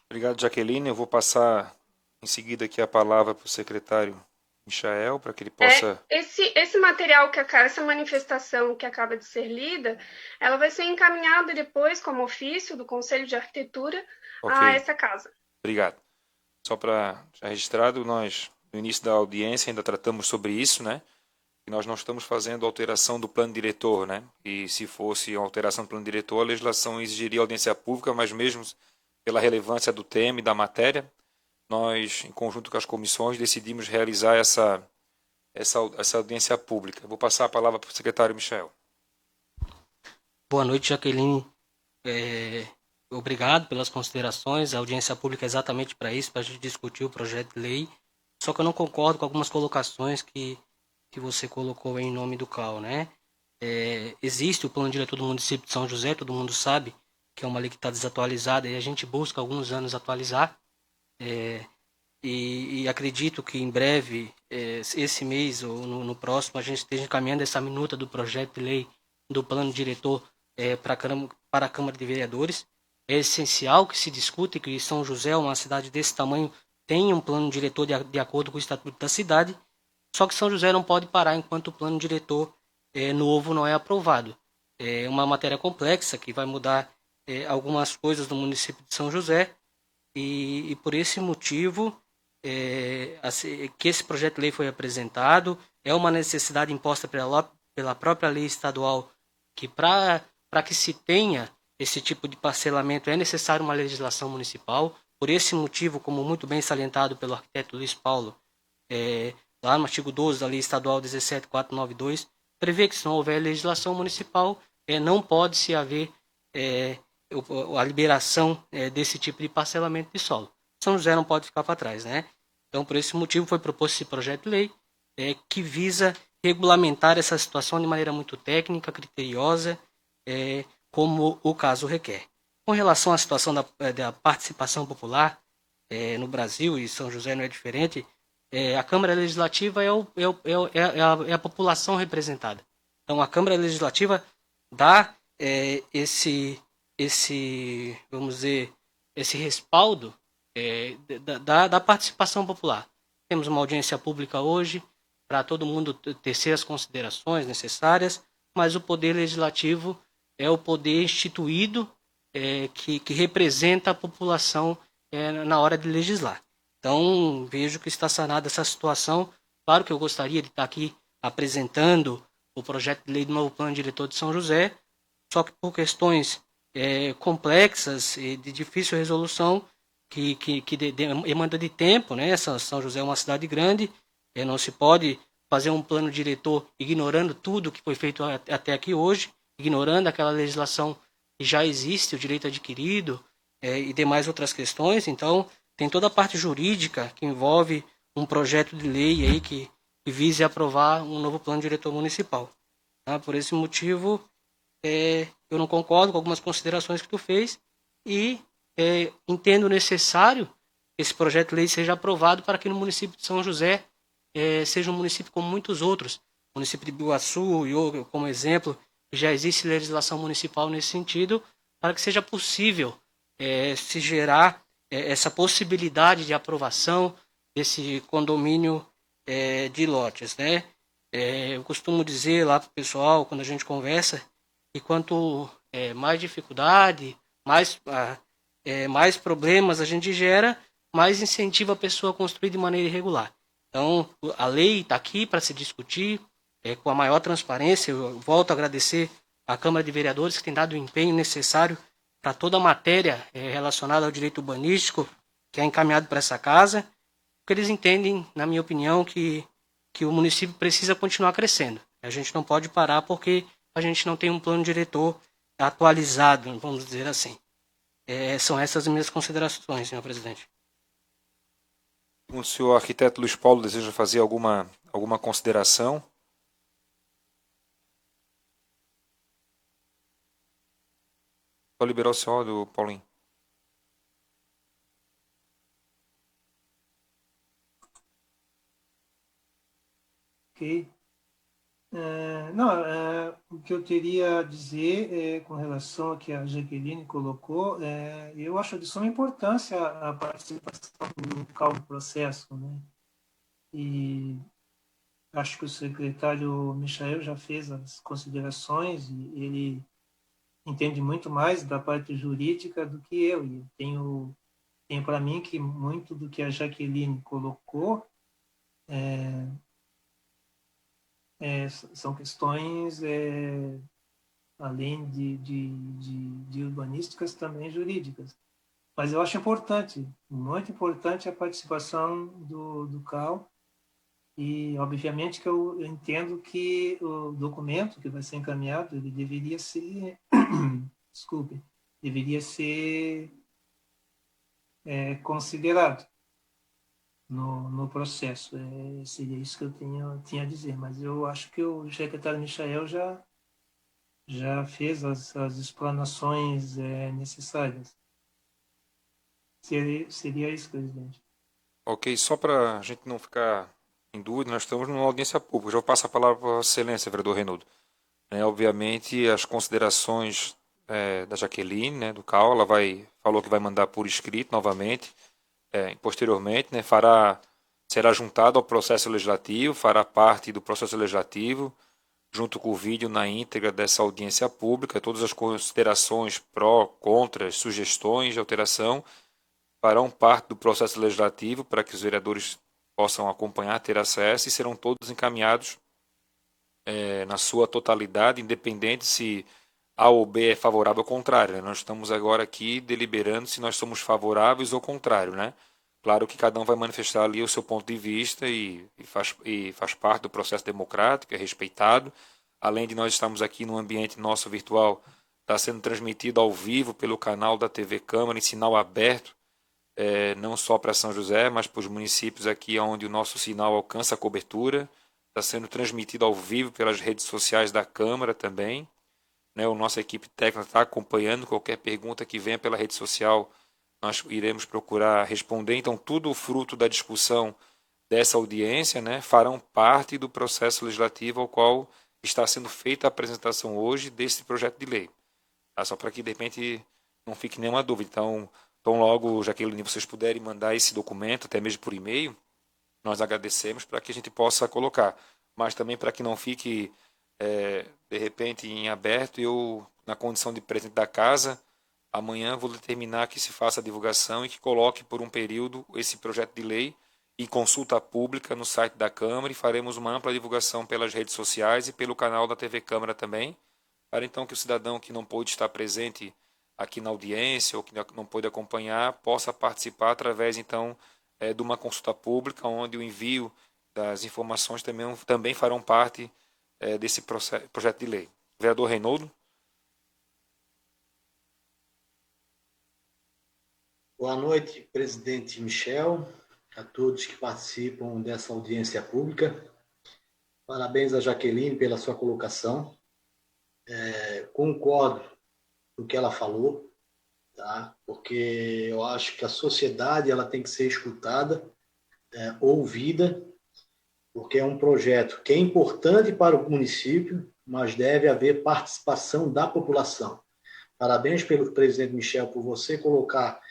Obrigado, Jaqueline. Eu vou passar em seguida aqui a palavra para o secretário Michael, para que ele possa... Esse material, essa manifestação que acaba de ser lida, ela vai ser encaminhada depois, como ofício do Conselho de Arquitetura, a essa casa. Obrigado. Só para já registrado, nós, no início da audiência, ainda tratamos sobre isso, né? E nós não estamos fazendo alteração do plano diretor, né? E se fosse alteração do plano diretor, a legislação exigiria audiência pública, mas mesmo pela relevância do tema e da matéria, nós, em conjunto com as comissões, decidimos realizar essa audiência pública. Vou passar a palavra para o secretário Michel. Boa noite, Jaqueline. Obrigado pelas considerações. A audiência pública é exatamente para isso, para a gente discutir o projeto de lei. Só que eu não concordo com algumas colocações que você colocou em nome do CAU, né? Existe o plano diretor do município de São José, todo mundo sabe que é uma lei que está desatualizada e a gente busca há alguns anos atualizar. E acredito que em breve, esse mês ou no próximo, a gente esteja encaminhando essa minuta do projeto de lei do plano diretor para a Câmara de Vereadores. É essencial que se discute que São José, uma cidade desse tamanho, tenha um plano diretor de acordo com o Estatuto da cidade, só que São José não pode parar enquanto o plano diretor novo não é aprovado. É uma matéria complexa que vai mudar algumas coisas do município de São José e por esse motivo que esse projeto de lei foi apresentado. É uma necessidade imposta pela própria lei estadual que para que se tenha esse tipo de parcelamento é necessário uma legislação municipal. Por esse motivo, como muito bem salientado pelo arquiteto Luiz Paulo, lá no artigo 12 da Lei Estadual 17492, prevê que se não houver legislação municipal, não pode se haver a liberação desse tipo de parcelamento de solo. São José não pode ficar para trás, né? Então, por esse motivo, foi proposto esse projeto de lei que visa regulamentar essa situação de maneira muito técnica, criteriosa, como o caso requer. Com relação à situação da participação popular no Brasil, e São José não é diferente, a Câmara Legislativa é a população representada. Então, a Câmara Legislativa dá vamos dizer, esse respaldo da participação popular. Temos uma audiência pública hoje para todo mundo tecer as considerações necessárias, mas o Poder Legislativo é o poder instituído que representa a população na hora de legislar. Então, vejo que está sanada essa situação. Claro que eu gostaria de estar aqui apresentando o projeto de lei do novo plano diretor de São José, só que por questões complexas e de difícil resolução, que demanda de tempo, né? São José é uma cidade grande, não se pode fazer um plano diretor ignorando tudo que foi feito até aqui hoje, ignorando aquela legislação que já existe, o direito adquirido e demais outras questões. Então, tem toda a parte jurídica que envolve um projeto de lei aí que vise aprovar um novo plano diretor municipal. Tá? Por esse motivo, eu não concordo com algumas considerações que tu fez e entendo necessário que esse projeto de lei seja aprovado para que no município de São José seja um município como muitos outros. O município de Biguaçu, eu, como exemplo, já existe legislação municipal nesse sentido, para que seja possível se gerar essa possibilidade de aprovação desse condomínio de lotes, né? Eu costumo dizer lá para o pessoal, quando a gente conversa, que quanto mais dificuldade, mais problemas a gente gera, mais incentiva a pessoa a construir de maneira irregular. Então, a lei está aqui para se discutir com a maior transparência. Eu volto a agradecer à Câmara de Vereadores que tem dado o empenho necessário para toda a matéria relacionada ao direito urbanístico que é encaminhado para essa casa, porque eles entendem, na minha opinião, que o município precisa continuar crescendo. A gente não pode parar porque a gente não tem um plano diretor atualizado, vamos dizer assim. São essas as minhas considerações, senhor presidente. O senhor arquiteto Luiz Paulo deseja fazer alguma consideração? Vou liberar o senhor do Paulinho. Ok. O que eu teria a dizer com relação ao que a Jaqueline colocou, eu acho de suma importância a participação local do processo, né? E acho que o secretário Michael já fez as considerações e ele entende muito mais da parte jurídica do que eu. E tenho para mim que muito do que a Jaqueline colocou são questões, além de urbanísticas, também jurídicas. Mas eu acho importante, muito importante, a participação do CAL. E, obviamente, que eu entendo que o documento que vai ser encaminhado, ele deveria ser, desculpe, deveria ser considerado no processo. Seria isso que eu tinha a dizer. Mas eu acho que o secretário Michael já fez as explanações necessárias. Seria isso, presidente. Ok, só para a gente não ficar em dúvida, nós estamos numa audiência pública. Já vou passar a palavra para Vossa Excelência, vereador Reinaldo. Obviamente, as considerações da Jaqueline, do CAL, ela falou que vai mandar por escrito novamente, posteriormente, será juntado ao processo legislativo, fará parte do processo legislativo, junto com o vídeo na íntegra dessa audiência pública, todas as considerações pró, contras, sugestões de alteração farão parte do processo legislativo para que os vereadores possam acompanhar, ter acesso, e serão todos encaminhados na sua totalidade, independente se A ou B é favorável ou contrário. Nós estamos agora aqui deliberando se nós somos favoráveis ou contrário, né? Claro que cada um vai manifestar ali o seu ponto de vista e faz parte do processo democrático, é respeitado. Além de nós estarmos aqui no ambiente nosso virtual, está sendo transmitido ao vivo pelo canal da TV Câmara, em sinal aberto, não só para São José, mas para os municípios aqui onde o nosso sinal alcança a cobertura. Está sendo transmitido ao vivo pelas redes sociais da Câmara também. A nossa equipe técnica está acompanhando qualquer pergunta que venha pela rede social, nós iremos procurar responder. Então, tudo fruto da discussão dessa audiência, farão parte do processo legislativo ao qual está sendo feita a apresentação hoje desse projeto de lei. Só para que, de repente, não fique nenhuma dúvida. Então logo, Jaqueline, vocês puderem mandar esse documento, até mesmo por e-mail, nós agradecemos para que a gente possa colocar. Mas também para que não fique, de repente, em aberto, eu, na condição de presidente da casa, amanhã vou determinar que se faça a divulgação e que coloque por um período esse projeto de lei em consulta pública no site da Câmara, e faremos uma ampla divulgação pelas redes sociais e pelo canal da TV Câmara também, para então que o cidadão que não pôde estar presente aqui na audiência ou que não pôde acompanhar possa participar através então de uma consulta pública, onde o envio das informações também farão parte desse projeto de lei. Vereador Reinaldo. Boa noite, presidente Michel, a todos que participam dessa audiência pública. Parabéns a Jaqueline pela sua colocação. Concordo com o que ela falou, tá? Porque eu acho que a sociedade ela tem que ser escutada, ouvida, porque é um projeto que é importante para o município, mas deve haver participação da população. Parabéns pelo presidente Michel por você colocar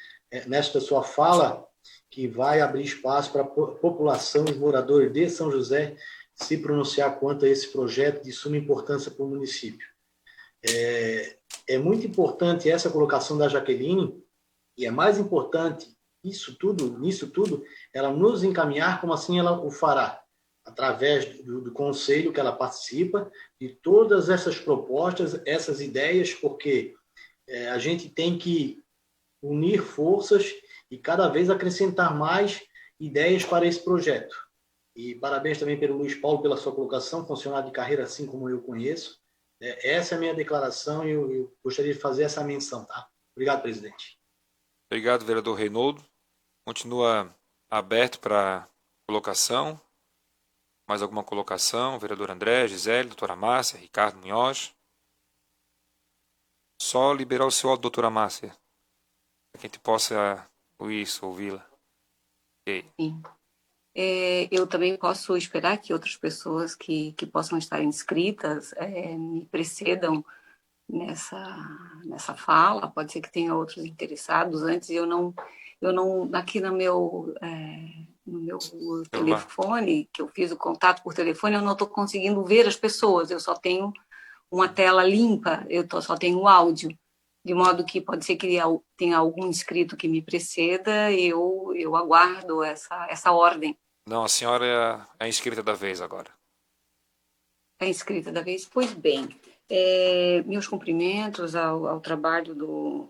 nesta sua fala que vai abrir espaço para a população e moradores de São José se pronunciar quanto a esse projeto de suma importância para o município. É muito importante essa colocação da Jaqueline, e é mais importante nisso tudo, ela nos encaminhar como assim ela o fará, através do conselho que ela participa, de todas essas propostas, essas ideias, porque a gente tem que unir forças e cada vez acrescentar mais ideias para esse projeto. E parabéns também pelo Luiz Paulo pela sua colocação, funcionário de carreira assim como eu conheço. Essa é a minha declaração e eu gostaria de fazer essa menção, tá? Obrigado, presidente. Obrigado, vereador Reinaldo. Continua aberto para colocação. Mais alguma colocação? Vereador André, Gisele, doutora Márcia, Ricardo Munhoz. Só liberar o seu áudio, doutora Márcia, para que a gente possa ouvi-la. Okay. Sim. Eu também posso esperar que outras pessoas que possam estar inscritas me precedam nessa fala. Pode ser que tenha outros interessados. Antes eu não aqui no meu telefone, que eu fiz o contato por telefone, eu não estou conseguindo ver as pessoas, eu só tenho uma tela limpa, só tenho o áudio, de modo que pode ser que tenha algum inscrito que me preceda, eu aguardo essa ordem. Não, a senhora é a inscrita da vez agora. É inscrita da vez? Pois bem, meus cumprimentos ao trabalho do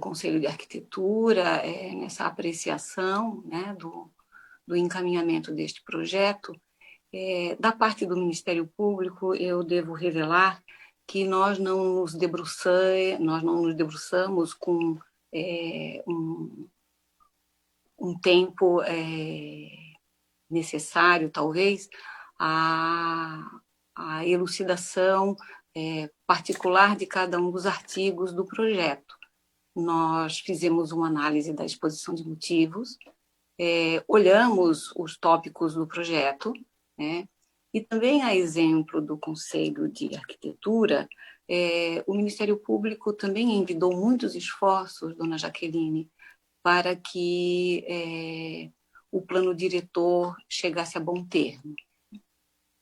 Conselho de Arquitetura, nessa apreciação, né, do encaminhamento deste projeto. Da parte do Ministério Público, eu devo revelar que nós não nos debruçamos com um tempo necessário, talvez, a elucidação particular de cada um dos artigos do projeto. Nós fizemos uma análise da exposição de motivos, olhamos os tópicos do projeto, né? E também, a exemplo do Conselho de Arquitetura, o Ministério Público também envidou muitos esforços, dona Jaqueline, para que o plano diretor chegasse a bom termo.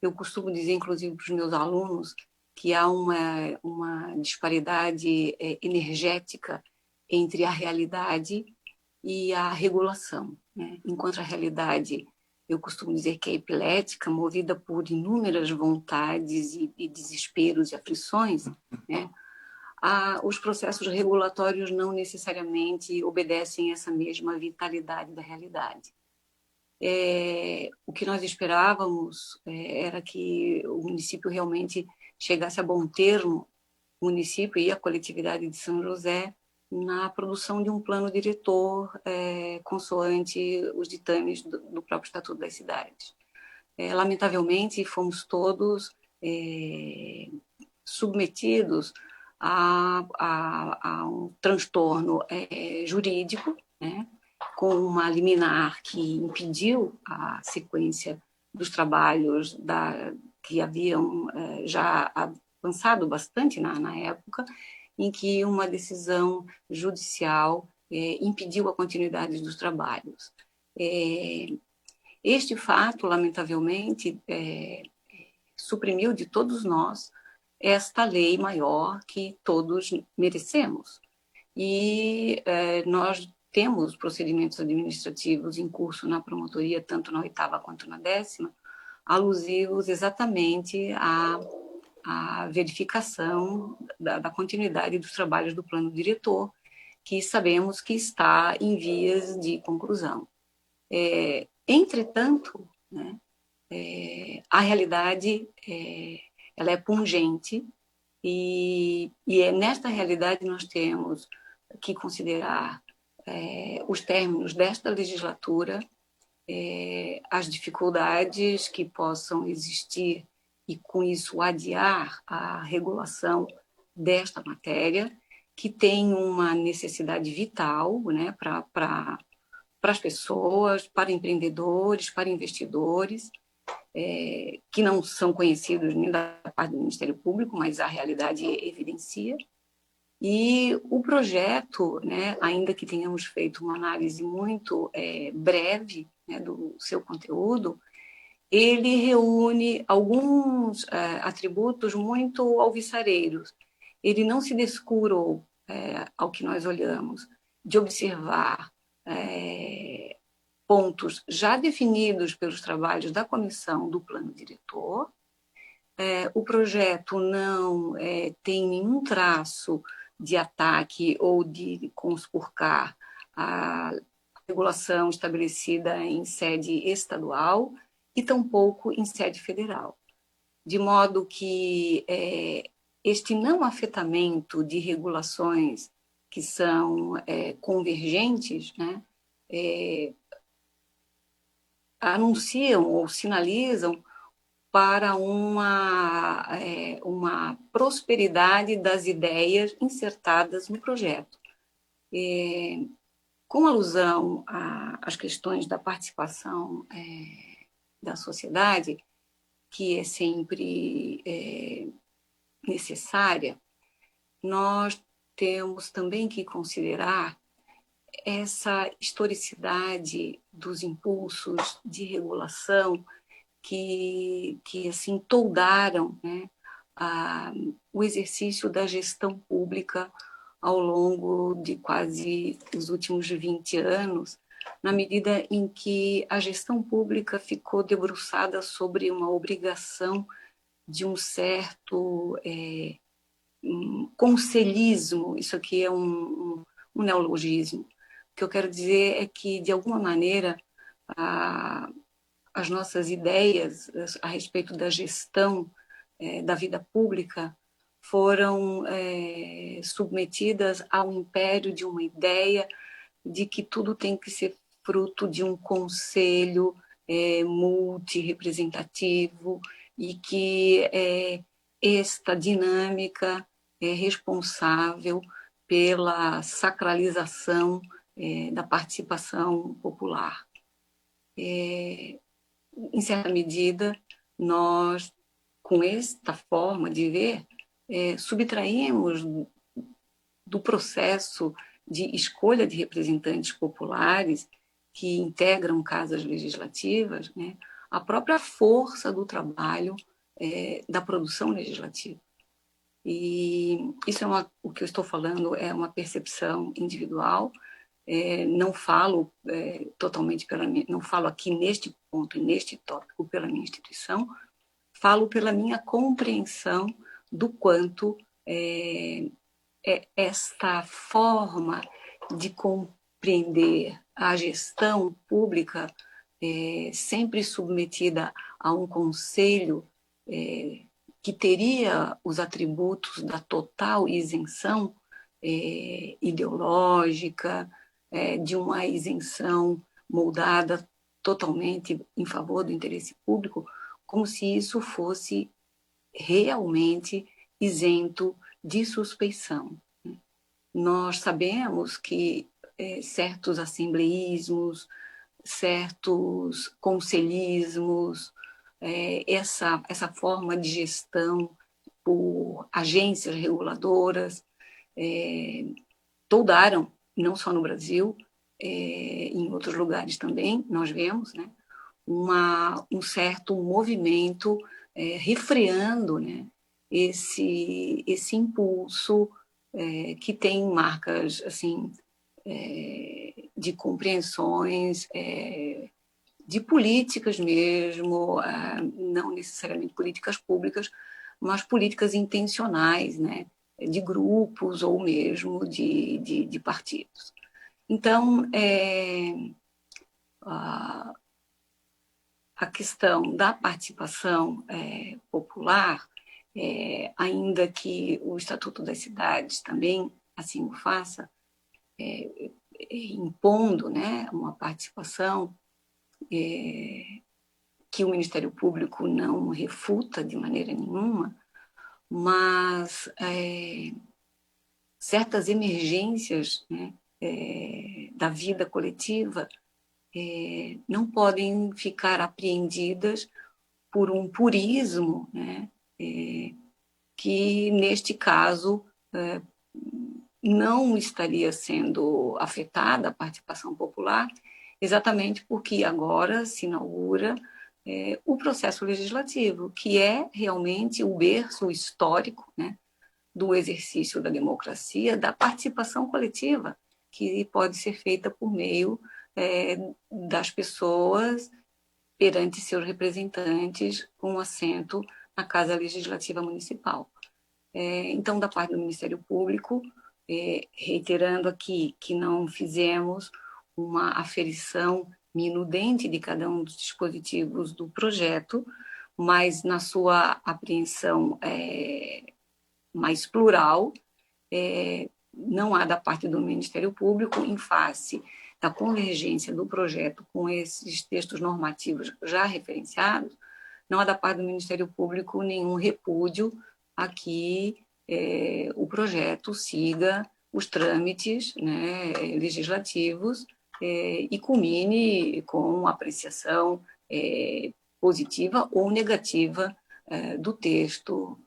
Eu costumo dizer, inclusive, para os meus alunos, que há uma disparidade energética entre a realidade e a regulação, né? Enquanto a realidade, eu costumo dizer que é epilética, movida por inúmeras vontades e desesperos e aflições, né? Os processos regulatórios não necessariamente obedecem essa mesma vitalidade da realidade. O que nós esperávamos era que o município realmente chegasse a bom termo, o município e a coletividade de São José, na produção de um plano diretor consoante os ditames do próprio Estatuto das Cidades. Lamentavelmente, fomos todos submetidos a um transtorno jurídico, né, com uma liminar que impediu a sequência dos trabalhos que haviam já avançado bastante na época, em que uma decisão judicial impediu a continuidade dos trabalhos. Este fato, lamentavelmente, suprimiu de todos nós esta lei maior que todos merecemos. E nós temos procedimentos administrativos em curso na promotoria, tanto na 8ª quanto na 10ª, alusivos exatamente à verificação da continuidade dos trabalhos do plano diretor, que sabemos que está em vias de conclusão. Entretanto, né, a realidade ela é pungente e nesta realidade nós temos que considerar os términos desta legislatura, as dificuldades que possam existir e, com isso, adiar a regulação desta matéria, que tem uma necessidade vital, né, para as pessoas, para empreendedores, para investidores, que não são conhecidos nem da parte do Ministério Público, mas a realidade evidencia. E o projeto, né, ainda que tenhamos feito uma análise muito breve, né, do seu conteúdo, ele reúne alguns atributos muito alvissareiros. Ele não se descurou, ao que nós olhamos, de observar pontos já definidos pelos trabalhos da comissão do plano diretor. O projeto não tem nenhum traço de ataque ou de conspurcar a regulação estabelecida em sede estadual e tampouco em sede federal. De modo que este não afetamento de regulações que são convergentes, né, anunciam ou sinalizam para uma prosperidade das ideias insertadas no projeto. Com alusão às questões da participação da sociedade, que é sempre necessária, nós temos também que considerar essa historicidade dos impulsos de regulação que assim, toldaram, né, o exercício da gestão pública ao longo de quase os últimos 20 anos, na medida em que a gestão pública ficou debruçada sobre uma obrigação de um certo conselhismo. Isso aqui é um neologismo. O que eu quero dizer é que, de alguma maneira, as nossas ideias a respeito da gestão da vida pública foram submetidas ao império de uma ideia de que tudo tem que ser fruto de um conselho multirepresentativo e que esta dinâmica é responsável pela sacralização da participação popular. Em certa medida, nós, com esta forma de ver, subtraímos do processo de escolha de representantes populares que integram casas legislativas, né, a própria força do trabalho da produção legislativa. E isso o que eu estou falando é uma percepção individual. Não falo totalmente não falo aqui neste ponto e neste tópico pela minha instituição, falo pela minha compreensão do quanto esta forma de compreender a gestão pública sempre submetida a um conselho que teria os atributos da total isenção ideológica, de uma isenção moldada totalmente em favor do interesse público, como se isso fosse realmente isento de suspeição. Nós sabemos que certos assembleísmos, certos conselhismos, essa forma de gestão por agências reguladoras toldaram, não só no Brasil, em outros lugares também, nós vemos, né, um certo movimento refreando, né, esse impulso que tem marcas assim, de compreensões, de políticas mesmo, não necessariamente políticas públicas, mas políticas intencionais, né, de grupos ou mesmo de partidos. Então, a questão da participação popular, ainda que o Estatuto das Cidades também assim o faça, impondo, né, uma participação que o Ministério Público não refuta de maneira nenhuma, mas certas emergências, né, da vida coletiva não podem ficar apreendidas por um purismo, né, que, neste caso, não estaria sendo afetada a participação popular, exatamente porque agora se inaugura o processo legislativo, que é realmente o berço histórico, né, do exercício da democracia, da participação coletiva, que pode ser feita por meio das pessoas perante seus representantes com assento na Casa Legislativa Municipal. Então, da parte do Ministério Público, reiterando aqui que não fizemos uma aferição minudente de cada um dos dispositivos do projeto, mas na sua apreensão mais plural, não há da parte do Ministério Público, em face da convergência do projeto com esses textos normativos já referenciados, não há da parte do Ministério Público nenhum repúdio a que o projeto siga os trâmites, né, legislativos e culmine com apreciação positiva ou negativa do texto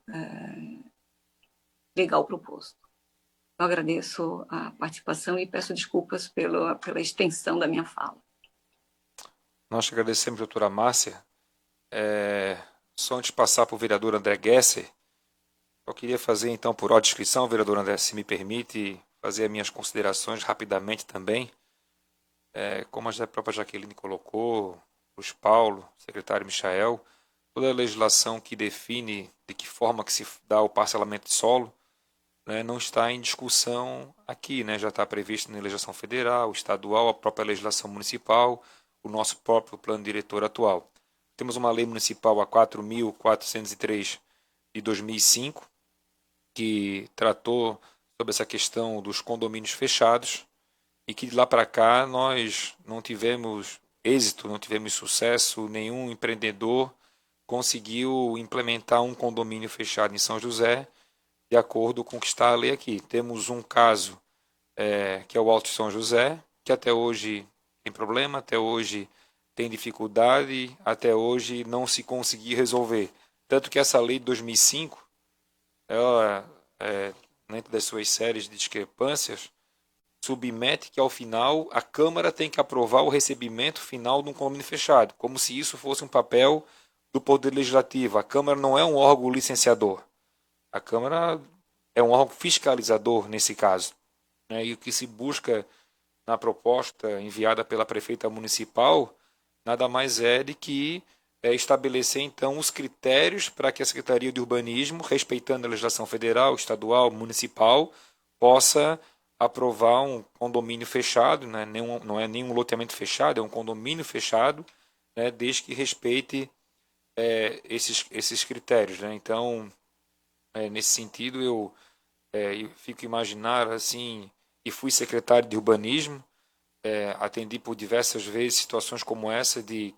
legal proposto. Eu agradeço a participação e peço desculpas pela extensão da minha fala. Nós te agradecemos, doutora Márcia. Só antes de passar para o vereador André Gesser, eu queria fazer então, por ordem de inscrição, vereador André, se me permite, fazer as minhas considerações rapidamente também. Como a própria Jaqueline colocou, Luiz Paulo, secretário Michael, toda a legislação que define de que forma que se dá o parcelamento de solo, né, não está em discussão aqui, né, já está previsto na legislação federal, estadual, a própria legislação municipal, o nosso próprio plano diretor atual. Temos uma lei municipal, a 4.403 de 2005, que tratou sobre essa questão dos condomínios fechados e que de lá para cá nós não tivemos êxito, não tivemos sucesso, nenhum empreendedor conseguiu implementar um condomínio fechado em São José de acordo com o que está a lei aqui. Temos um caso que é o Alto de São José, que até hoje tem problema, até hoje tem dificuldade, até hoje não se conseguiu resolver. Tanto que essa lei de 2005, ela, dentro das suas séries de discrepâncias, submete que ao final a Câmara tem que aprovar o recebimento final de um condomínio fechado, como se isso fosse um papel do Poder Legislativo. A Câmara não é um órgão licenciador. A Câmara é um órgão fiscalizador nesse caso. Né? E o que se busca na proposta enviada pela prefeita municipal nada mais é de que estabelecer então os critérios para que a Secretaria de Urbanismo, respeitando a legislação federal, estadual, municipal, possa aprovar um condomínio fechado, né? Não é nenhum loteamento fechado, é um condomínio fechado, né? Desde que respeite esses critérios. Né? Então, nesse sentido, eu fico imaginar assim, e fui secretário de Urbanismo, atendi por diversas vezes situações como essa de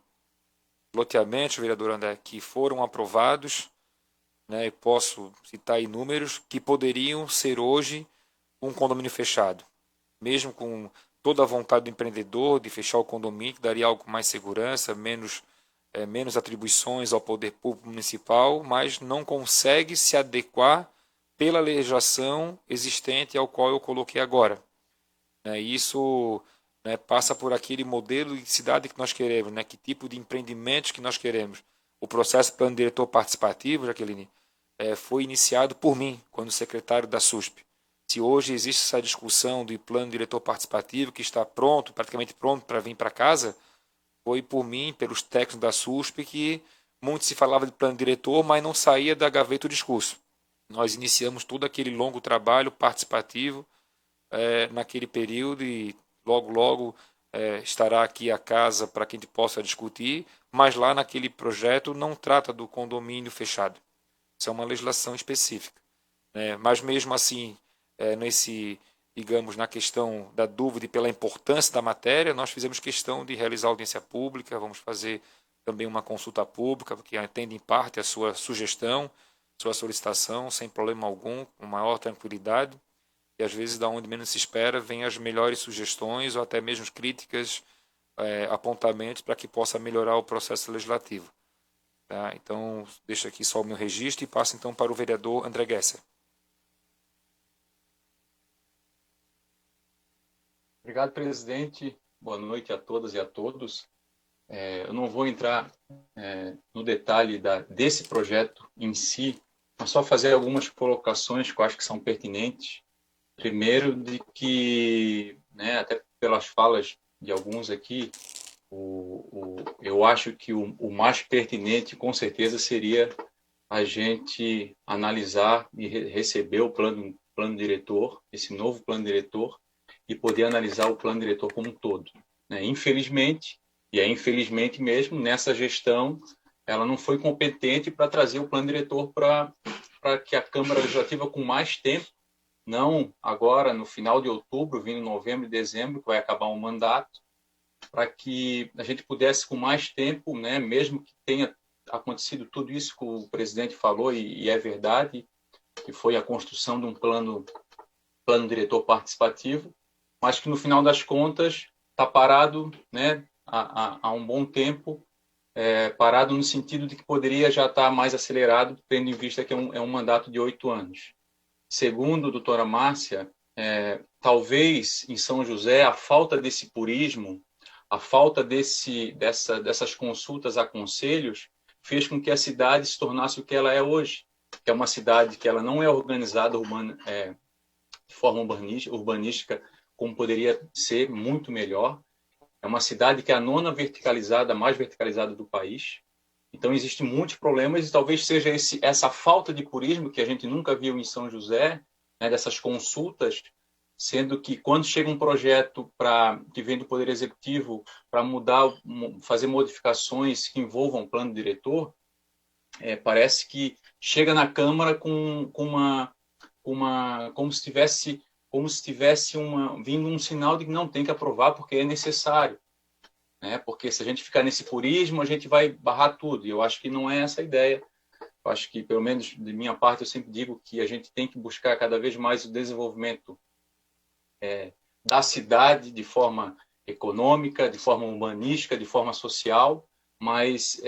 loteamentos, vereador André, que foram aprovados, né, e posso citar inúmeros, que poderiam ser hoje um condomínio fechado. Mesmo com toda a vontade do empreendedor de fechar o condomínio, que daria algo mais segurança, menos atribuições ao poder público municipal, mas não consegue se adequar pela legislação existente ao qual eu coloquei agora. Isso passa por aquele modelo de cidade que nós queremos, que tipo de empreendimentos que nós queremos. O processo plano diretor participativo, Jaqueline, foi iniciado por mim, quando secretário da SUSP. Se hoje existe essa discussão do plano diretor participativo, que está pronto, praticamente pronto para vir para casa, foi por mim, pelos técnicos da SUSP, que muito se falava de plano diretor, mas não saía da gaveta o discurso. Nós iniciamos todo aquele longo trabalho participativo naquele período e logo estará aqui a casa para que a gente possa discutir, mas lá naquele projeto não trata do condomínio fechado. Isso é uma legislação específica. Mas mesmo assim, digamos, na questão da dúvida e pela importância da matéria, nós fizemos questão de realizar audiência pública, vamos fazer também uma consulta pública, que atende em parte a sua sugestão, sua solicitação, sem problema algum, com maior tranquilidade. E às vezes, da onde menos se espera, vêm as melhores sugestões ou até mesmo críticas, apontamentos para que possa melhorar o processo legislativo. Tá? Então, deixo aqui só o meu registro e passo então para o vereador André Gesser. Obrigado, presidente. Boa noite a todas e a todos. Eu não vou entrar no detalhe desse projeto em si, mas só fazer algumas colocações que eu acho que são pertinentes. Primeiro, de que, até pelas falas de alguns aqui, eu acho que o mais pertinente, com certeza, seria a gente analisar e receber o plano diretor, esse novo plano diretor, e poder analisar o plano diretor como um todo. Infelizmente, e é infelizmente mesmo, nessa gestão, ela não foi competente para trazer o plano diretor para que a Câmara Legislativa, com mais tempo, não agora no final de outubro, vindo novembro e dezembro, que vai acabar um mandato, para que a gente pudesse com mais tempo, mesmo que tenha acontecido tudo isso que o presidente falou, e é verdade, que foi a construção de um plano diretor participativo, mas que no final das contas está parado há um bom tempo, parado no sentido de que poderia já estar mais acelerado, tendo em vista que é um mandato de 8 anos. Segundo a doutora Márcia, talvez em São José a falta desse purismo, a falta dessas consultas a conselhos fez com que a cidade se tornasse o que ela é hoje, que é uma cidade que ela não é organizada de forma urbanística como poderia ser, muito melhor. É uma cidade que é a nona verticalizada, mais verticalizada do país. Então, existem muitos problemas e talvez seja essa falta de purismo que a gente nunca viu em São José, né, dessas consultas, sendo que quando chega um projeto que vem do Poder Executivo para mudar, fazer modificações que envolvam o plano diretor, parece que chega na Câmara como se tivesse vindo um sinal de que não tem que aprovar porque é necessário, né? Porque se a gente ficar nesse purismo, a gente vai barrar tudo. E eu acho que não é essa a ideia. Eu acho que, pelo menos de minha parte, eu sempre digo que a gente tem que buscar cada vez mais o desenvolvimento da cidade de forma econômica, de forma humanística, de forma social, mas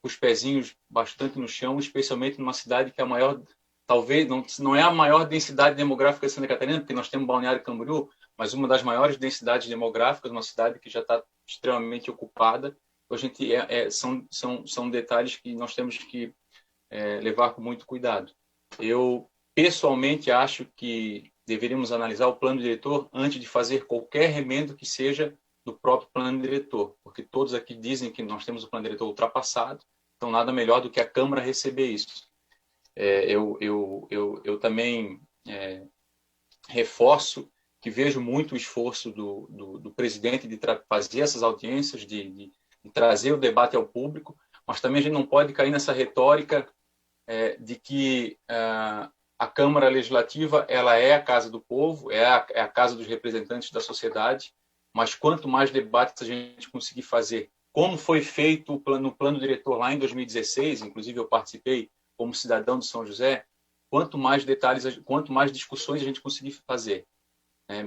com os pezinhos bastante no chão, especialmente numa cidade que é a maior, talvez não é a maior densidade demográfica de Santa Catarina, porque nós temos Balneário Camboriú, mas uma das maiores densidades demográficas, uma cidade que já está extremamente ocupada. A gente são detalhes que nós temos que levar com muito cuidado. Eu pessoalmente acho que deveríamos analisar o plano diretor antes de fazer qualquer remendo que seja do próprio plano diretor, porque todos aqui dizem que nós temos o plano diretor ultrapassado, então nada melhor do que a Câmara receber isso. Eu também reforço que vejo muito o esforço do presidente de fazer essas audiências, de trazer o debate ao público, mas também a gente não pode cair nessa retórica de que a Câmara Legislativa ela é a casa do povo, é a casa dos representantes da sociedade, mas quanto mais debates a gente conseguir fazer, como foi feito no plano diretor lá em 2016, inclusive eu participei como cidadão de São José, quanto mais detalhes, quanto mais discussões a gente conseguir fazer,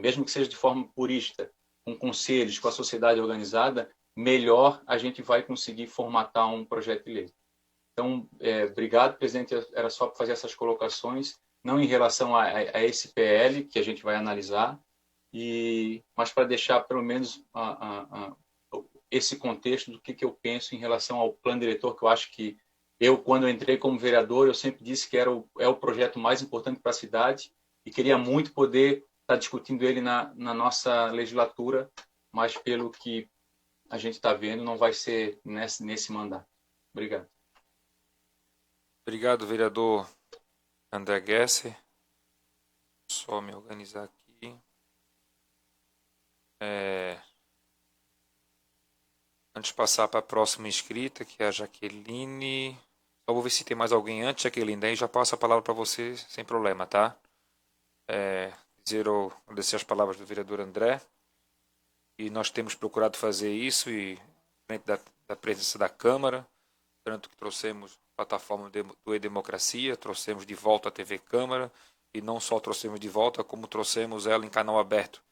mesmo que seja de forma purista, com conselhos, com a sociedade organizada, melhor a gente vai conseguir formatar um projeto de lei. Então, obrigado, presidente. Era só para fazer essas colocações, não em relação a esse PL, que a gente vai analisar, mas para deixar pelo menos esse contexto do que eu penso em relação ao plano diretor, que eu acho que quando eu entrei como vereador, eu sempre disse que é o projeto mais importante para a cidade e queria muito poder estar discutindo ele na nossa legislatura, mas pelo que a gente está vendo, não vai ser nesse mandato. Obrigado. Obrigado, vereador André Gesser. Só me organizar aqui. Antes de passar para a próxima inscrita, que é a Jaqueline. Só vou ver se tem mais alguém antes, Jaqueline. Daí já passo a palavra para você sem problema, tá? Agradecer as palavras do vereador André. E nós temos procurado fazer isso e frente da presença da Câmara, tanto que trouxemos a plataforma do E-Democracia, trouxemos de volta a TV Câmara, e não só trouxemos de volta, como trouxemos ela em canal aberto.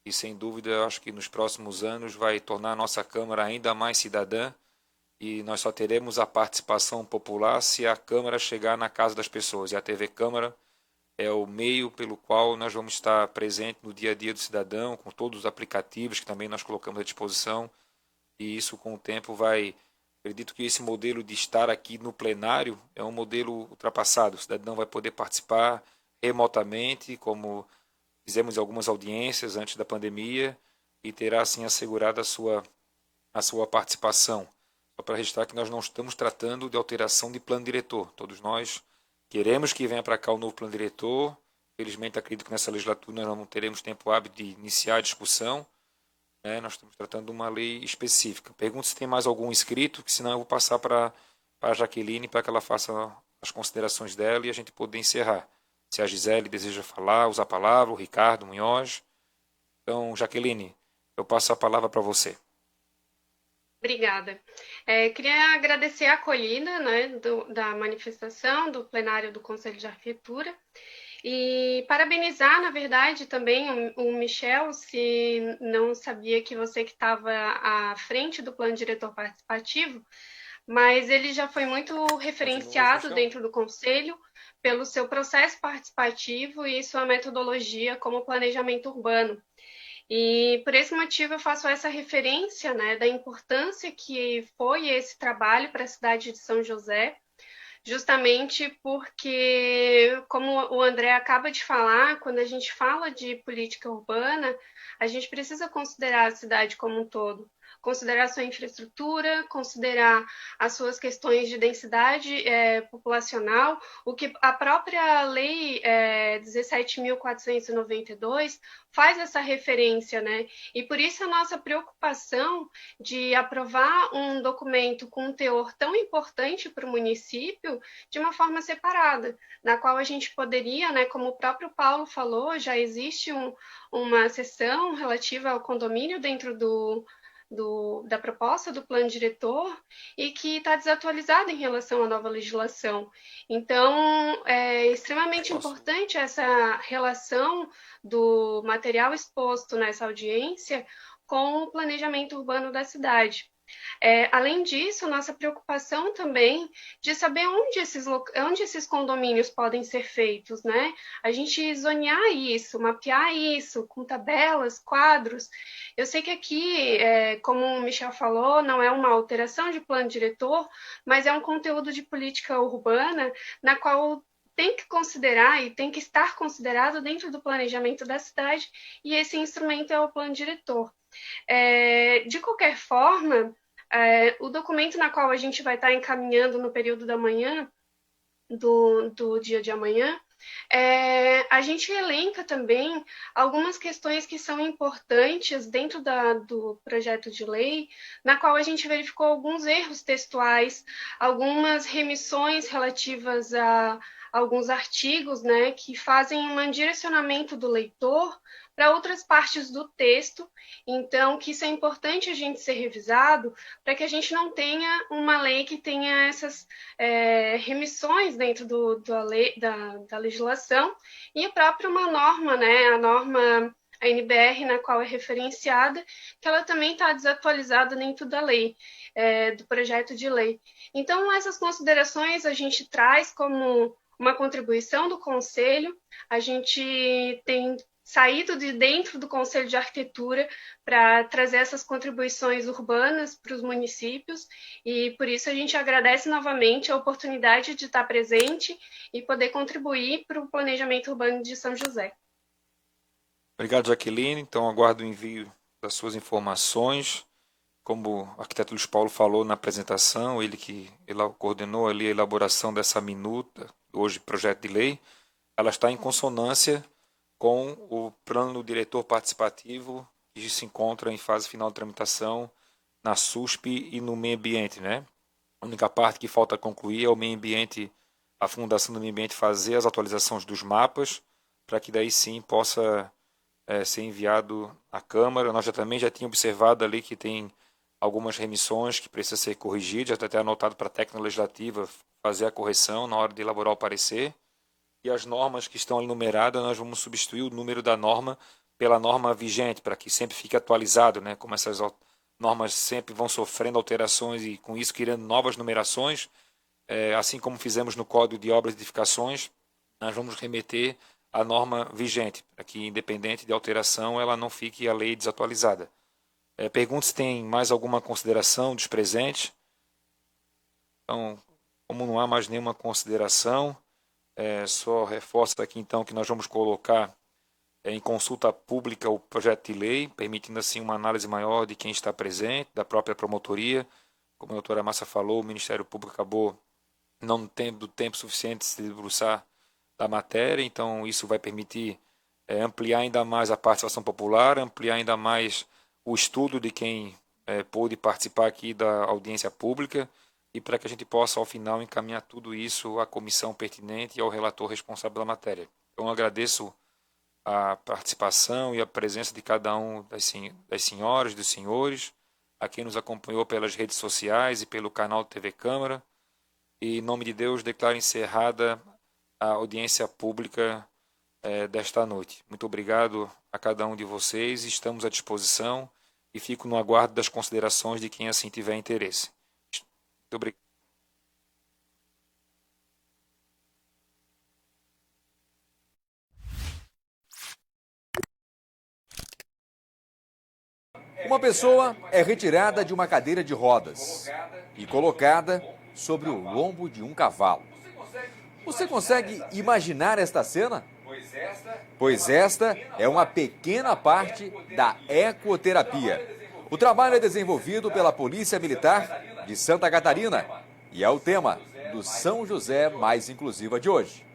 E sem dúvida, eu acho que nos próximos anos vai tornar a nossa Câmara ainda mais cidadã, e nós só teremos a participação popular se a Câmara chegar na casa das pessoas. E a TV Câmara é o meio pelo qual nós vamos estar presente no dia a dia do cidadão, com todos os aplicativos que também nós colocamos à disposição, e isso com o tempo acredito que esse modelo de estar aqui no plenário é um modelo ultrapassado. O cidadão vai poder participar remotamente, como fizemos em algumas audiências antes da pandemia, e terá assim assegurada a sua participação. Só para registrar que nós não estamos tratando de alteração de plano diretor. Todos nós queremos que venha para cá o novo plano diretor. Felizmente, acredito que nessa legislatura nós não teremos tempo hábil de iniciar a discussão. Nós estamos tratando de uma lei específica. Pergunto se tem mais algum inscrito, que senão eu vou passar para a Jaqueline para que ela faça as considerações dela e a gente poder encerrar. Se a Gisele deseja falar, usar a palavra, o Ricardo Munhoz. Então, Jaqueline, eu passo a palavra para você. Obrigada. Queria agradecer a acolhida, né, da manifestação do plenário do Conselho de Arquitetura e parabenizar, na verdade, também o Michel, se não sabia que você que estava à frente do plano diretor participativo, mas ele já foi muito referenciado dentro do Conselho pelo seu processo participativo e sua metodologia como planejamento urbano. E por esse motivo eu faço essa referência, né, da importância que foi esse trabalho para a cidade de São José, justamente porque, como o André acaba de falar, quando a gente fala de política urbana, a gente precisa considerar a cidade como um todo, considerar sua infraestrutura, considerar as suas questões de densidade populacional, o que a própria Lei 17.492 faz essa referência, né? E por isso a nossa preocupação de aprovar um documento com um teor tão importante para o município de uma forma separada, na qual a gente poderia, né, como o próprio Paulo falou, já existe uma seção relativa ao condomínio dentro da proposta do plano diretor e que está desatualizada em relação à nova legislação. Então, é extremamente importante essa relação do material exposto nessa audiência com o planejamento urbano da cidade. Além disso, nossa preocupação também de saber onde esses condomínios podem ser feitos, né? A gente zonear isso, mapear isso com tabelas, quadros. Eu sei que aqui, como o Michel falou, não é uma alteração de plano diretor, mas é um conteúdo de política urbana na qual tem que considerar e tem que estar considerado dentro do planejamento da cidade, e esse instrumento é o plano diretor. De qualquer forma, o documento na qual a gente vai estar encaminhando no período da manhã, do dia de amanhã, a gente elenca também algumas questões que são importantes dentro do projeto de lei, na qual a gente verificou alguns erros textuais, algumas remissões relativas a alguns artigos, né, que fazem um direcionamento do leitor para outras partes do texto, então que isso é importante a gente ser revisado para que a gente não tenha uma lei que tenha essas remissões dentro da legislação, e a própria uma norma, né, a NBR, na qual é referenciada, que ela também está desatualizada dentro da lei, do projeto de lei. Então, essas considerações a gente traz como uma contribuição do Conselho, a gente tem saído de dentro do Conselho de Arquitetura para trazer essas contribuições urbanas para os municípios, e por isso a gente agradece novamente a oportunidade de estar presente e poder contribuir para o planejamento urbano de São José. Obrigado, Jaqueline. Então, aguardo o envio das suas informações. Como o arquiteto Luiz Paulo falou na apresentação, ele coordenou ali a elaboração dessa minuta, hoje projeto de lei, ela está em consonância com o plano diretor participativo que se encontra em fase final de tramitação na SUSP e no meio ambiente, né? A única parte que falta concluir é o meio ambiente, a Fundação do Meio Ambiente fazer as atualizações dos mapas, para que daí sim possa ser enviado à Câmara. Nós também já tínhamos observado ali que tem algumas remissões que precisam ser corrigidas, já até anotado para a técnica legislativa fazer a correção na hora de elaborar o parecer. E as normas que estão ali numeradas, nós vamos substituir o número da norma pela norma vigente, para que sempre fique atualizado, né? Como essas normas sempre vão sofrendo alterações e com isso criando novas numerações, assim como fizemos no Código de Obras e Edificações, nós vamos remeter a norma vigente, para que, independente de alteração, ela não fique a lei desatualizada. Pergunto se tem mais alguma consideração dos presentes. Então, como não há mais nenhuma consideração, só reforço aqui então que nós vamos colocar em consulta pública o projeto de lei, permitindo assim uma análise maior de quem está presente, da própria promotoria. Como a doutora Massa falou, o Ministério Público acabou não tendo tempo suficiente de se debruçar da matéria, então isso vai permitir ampliar ainda mais a participação popular, ampliar ainda mais o estudo de quem pôde participar aqui da audiência pública, e para que a gente possa, ao final, encaminhar tudo isso à comissão pertinente e ao relator responsável pela matéria. Então, eu agradeço a participação e a presença de cada um das senhoras e dos senhores, a quem nos acompanhou pelas redes sociais e pelo canal de TV Câmara, e, em nome de Deus, declaro encerrada a audiência pública desta noite. Muito obrigado a cada um de vocês, estamos à disposição e fico no aguardo das considerações de quem assim tiver interesse. Muito obrigado. Uma pessoa é retirada de uma cadeira de rodas e colocada sobre o lombo de um cavalo. Você consegue imaginar esta cena? Pois esta é uma pequena parte da ecoterapia. O trabalho é desenvolvido pela Polícia Militar de Santa Catarina e é o tema do São José Mais Inclusiva de hoje.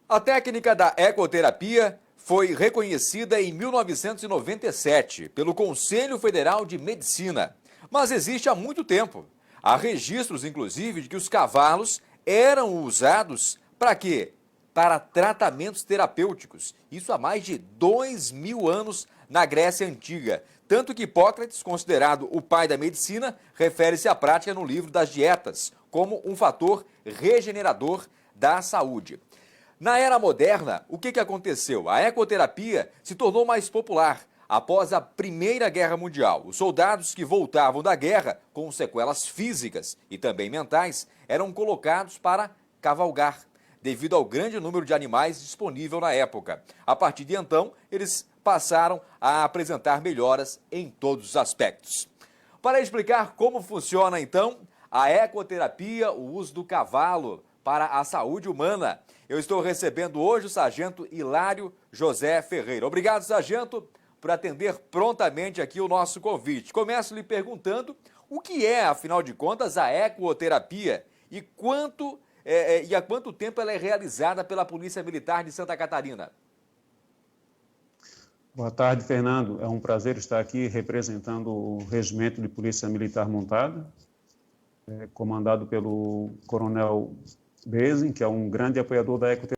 A técnica da ecoterapia foi reconhecida em 1997 pelo Conselho Federal de Medicina, mas existe há muito tempo. Há registros, inclusive, de que os cavalos eram usados para quê? Para tratamentos terapêuticos. Isso há mais de 2.000 anos na Grécia Antiga. Tanto que Hipócrates, considerado o pai da medicina, refere-se à prática no livro das dietas, como um fator regenerador da saúde. Na era moderna, o que aconteceu? A ecoterapia se tornou mais popular após a Primeira Guerra Mundial. Os soldados que voltavam da guerra com sequelas físicas e também mentais eram colocados para cavalgar, devido ao grande número de animais disponível na época. A partir de então, eles passaram a apresentar melhoras em todos os aspectos. Para explicar como funciona, então, a ecoterapia, o uso do cavalo para a saúde humana, eu estou recebendo hoje o sargento Hilário José Ferreira. Obrigado, sargento, por atender prontamente aqui o nosso convite. Começo lhe perguntando o que é, afinal de contas, a ecoterapia e há quanto tempo ela é realizada pela Polícia Militar de Santa Catarina. Boa tarde, Fernando. É um prazer estar aqui representando o Regimento de Polícia Militar Montada, comandado pelo Coronel Bezin, que é um grande apoiador da ecoterapia.